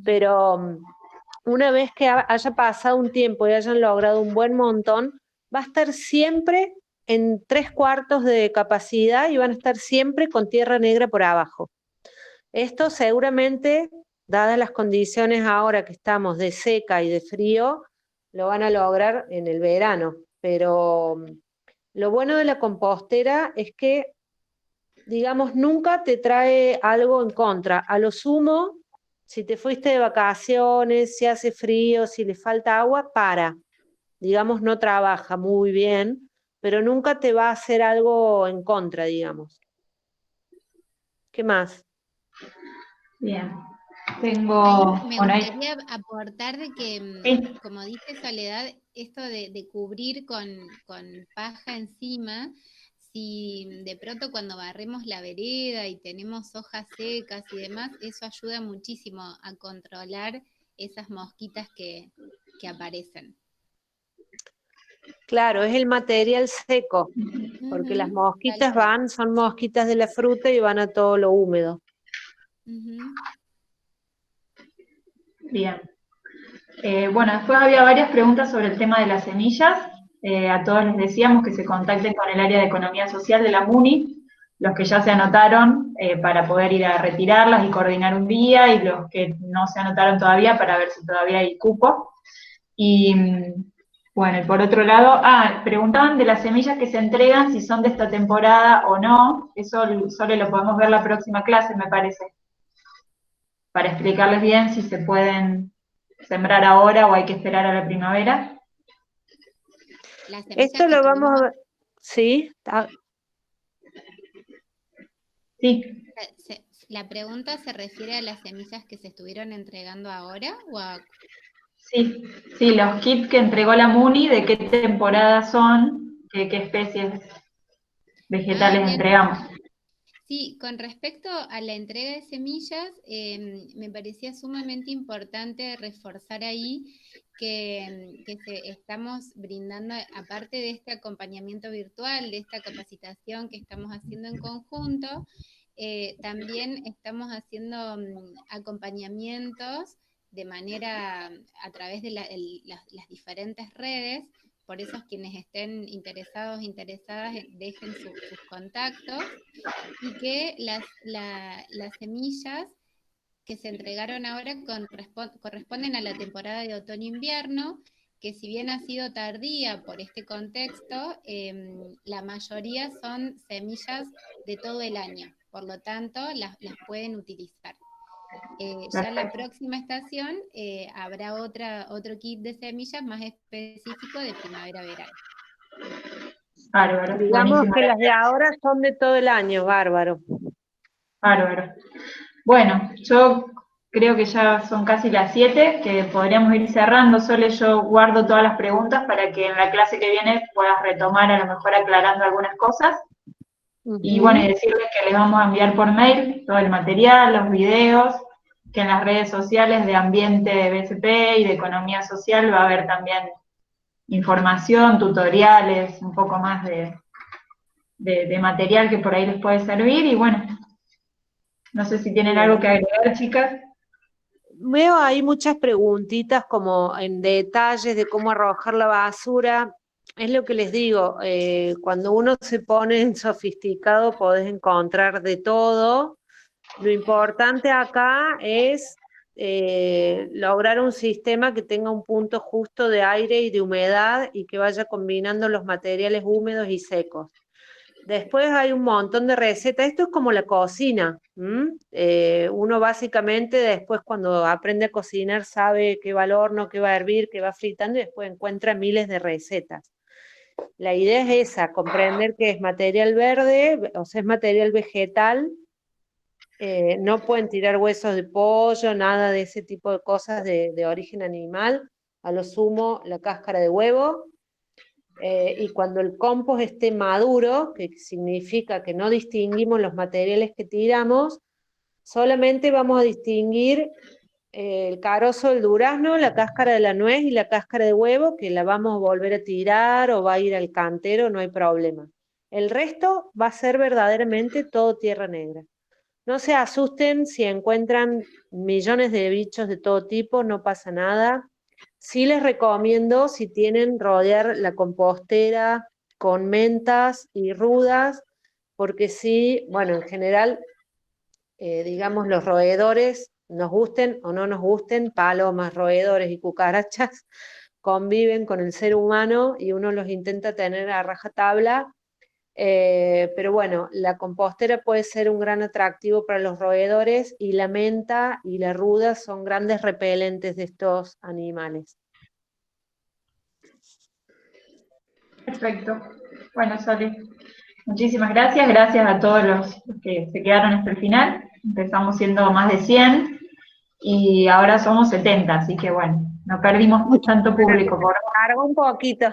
pero una vez que haya pasado un tiempo y hayan logrado un buen montón, va a estar siempre en 3/4 de capacidad y van a estar siempre con tierra negra por abajo. Esto seguramente, dadas las condiciones ahora que estamos de seca y de frío, lo van a lograr en el verano. Pero lo bueno de la compostera es que, digamos, nunca te trae algo en contra. A lo sumo, si te fuiste de vacaciones, si hace frío, si le falta agua, digamos, no trabaja muy bien, pero nunca te va a hacer algo en contra, digamos. ¿Qué más? Bien. Ahí me gustaría aportar de que, Sí. como dice Soledad, esto de cubrir con paja encima, si de pronto cuando barremos la vereda y tenemos hojas secas y demás, eso ayuda muchísimo a controlar esas mosquitas que aparecen. Claro, es el material seco, porque las mosquitas son mosquitas de la fruta y van a todo lo húmedo. Bien. Bueno, después había varias preguntas sobre el tema de las semillas. A todos les decíamos que se contacten con el área de Economía Social de la MUNI, los que ya se anotaron para poder ir a retirarlas y coordinar un día, y los que no se anotaron todavía para ver si todavía hay cupo. Y bueno, y por otro lado, preguntaban de las semillas que se entregan, si son de esta temporada o no. Eso solo lo podemos ver la próxima clase, me parece, para explicarles bien si se pueden sembrar ahora o hay que esperar a la primavera. Esto lo vamos a ver. ¿Sí? Sí. ¿La pregunta se refiere a las semillas que se estuvieron entregando ahora o a...? Sí, los kits que entregó la MUNI, ¿de qué temporada son? ¿Qué especies vegetales entregamos? Sí, con respecto a la entrega de semillas, me parecía sumamente importante reforzar ahí que estamos brindando, aparte de este acompañamiento virtual, de esta capacitación que estamos haciendo en conjunto, también estamos haciendo acompañamientos de manera a través de las diferentes redes. Por eso quienes estén interesados, interesadas, dejen sus contactos, y que las semillas que se entregaron ahora corresponden a la temporada de otoño-invierno, que si bien ha sido tardía por este contexto, la mayoría son semillas de todo el año, por lo tanto las pueden utilizar. Ya la próxima estación habrá otro kit de semillas más específico de primavera-verano. Bárbaro. Digamos Buenísimo. que las de ahora son de todo el año, bárbaro. Bárbaro. Bueno, yo creo que ya son casi las 7, que podríamos ir cerrando. Solo yo guardo todas las preguntas para que en la clase que viene puedas retomar, a lo mejor aclarando algunas cosas. Y bueno, y decirles que les vamos a enviar por mail todo el material, los videos, que en las redes sociales de Ambiente de BCP y de Economía Social va a haber también información, tutoriales, un poco más de material que por ahí les puede servir. Y bueno, no sé si tienen algo que agregar, chicas. Veo ahí muchas preguntitas como en detalles de cómo arrojar la basura. Es lo que les digo, cuando uno se pone en sofisticado podés encontrar de todo. Lo importante acá es lograr un sistema que tenga un punto justo de aire y de humedad y que vaya combinando los materiales húmedos y secos. Después hay un montón de recetas. Esto es como la cocina. Uno básicamente después cuando aprende a cocinar sabe qué va al horno, qué va a hervir, qué va fritando y después encuentra miles de recetas. La idea es esa, comprender que es material verde, o sea, es material vegetal. No pueden tirar huesos de pollo, nada de ese tipo de cosas de origen animal. A lo sumo, la cáscara de huevo. Y cuando el compost esté maduro, que significa que no distinguimos los materiales que tiramos, solamente vamos a distinguir el carozo del durazno, la cáscara de la nuez y la cáscara de huevo, que la vamos a volver a tirar o va a ir al cantero, no hay problema. El resto va a ser verdaderamente todo tierra negra. No se asusten si encuentran millones de bichos de todo tipo, no pasa nada. Sí les recomiendo, si tienen, rodear la compostera con mentas y rudas, porque sí, bueno, en general, digamos, los roedores, nos gusten o no nos gusten, palomas, roedores y cucarachas, conviven con el ser humano y uno los intenta tener a rajatabla. Pero bueno, la compostera puede ser un gran atractivo para los roedores y la menta y la ruda son grandes repelentes de estos animales. Perfecto. Bueno, Soli, muchísimas gracias. Gracias a todos los que se quedaron hasta el final. Empezamos siendo más de 100 y ahora somos 70, así que bueno, no perdimos tanto público. Cargo un poquito.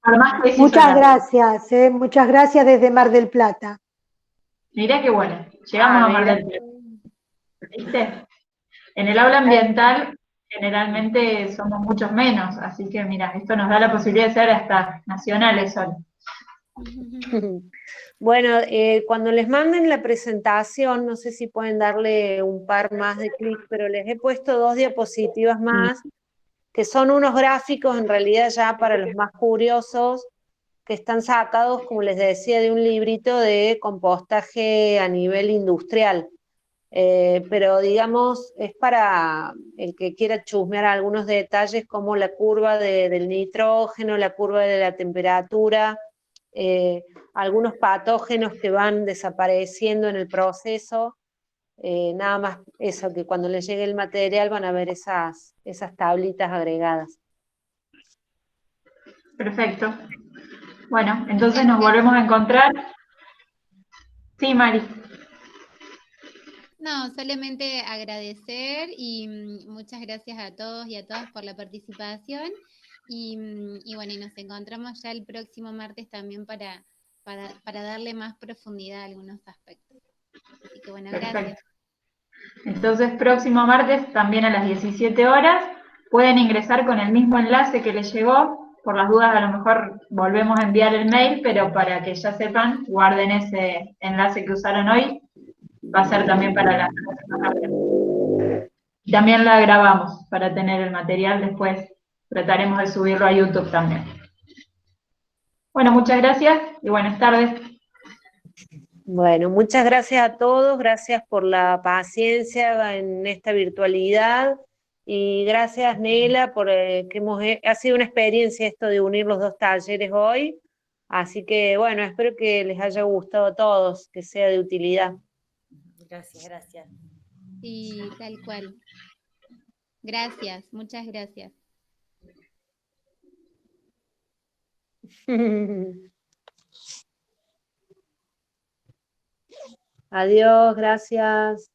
Por más que Muchas gracias, muchas gracias desde Mar del Plata. Mirá qué bueno, llegamos a Mar del Plata. ¿Viste? En el aula ambiental generalmente somos muchos menos, así que mira, esto nos da la posibilidad de ser hasta nacionales, Sol. Bueno, cuando les manden la presentación, no sé si pueden darle un par más de clics, pero les he puesto 2 diapositivas más, que son unos gráficos en realidad ya para los más curiosos, que están sacados, como les decía, de un librito de compostaje a nivel industrial. Pero digamos, es para el que quiera chusmear algunos detalles como la curva del nitrógeno, la curva de la temperatura, algunos patógenos que van desapareciendo en el proceso, nada más eso, que cuando les llegue el material van a ver esas tablitas agregadas. Perfecto. Bueno, entonces nos volvemos a encontrar. Sí, Mari. No, solamente agradecer y muchas gracias a todos y a todas por la participación. Y bueno, y nos encontramos ya el próximo martes también para darle más profundidad a algunos aspectos. Así que bueno, Perfecto. gracias. Entonces, próximo martes, también a las 17 horas, pueden ingresar con el mismo enlace que les llegó. Por las dudas, a lo mejor volvemos a enviar el mail, pero para que ya sepan, guarden ese enlace que usaron hoy. Va a ser también para la próxima martes. Y también la grabamos para tener el material después. Trataremos de subirlo a YouTube también. Bueno, muchas gracias y buenas tardes. Bueno, muchas gracias a todos, gracias por la paciencia en esta virtualidad y gracias Nela por que ha sido una experiencia esto de unir los 2 talleres hoy, así que bueno, espero que les haya gustado a todos, que sea de utilidad. Gracias, gracias. Sí, tal cual. Gracias, muchas gracias. Adiós, gracias.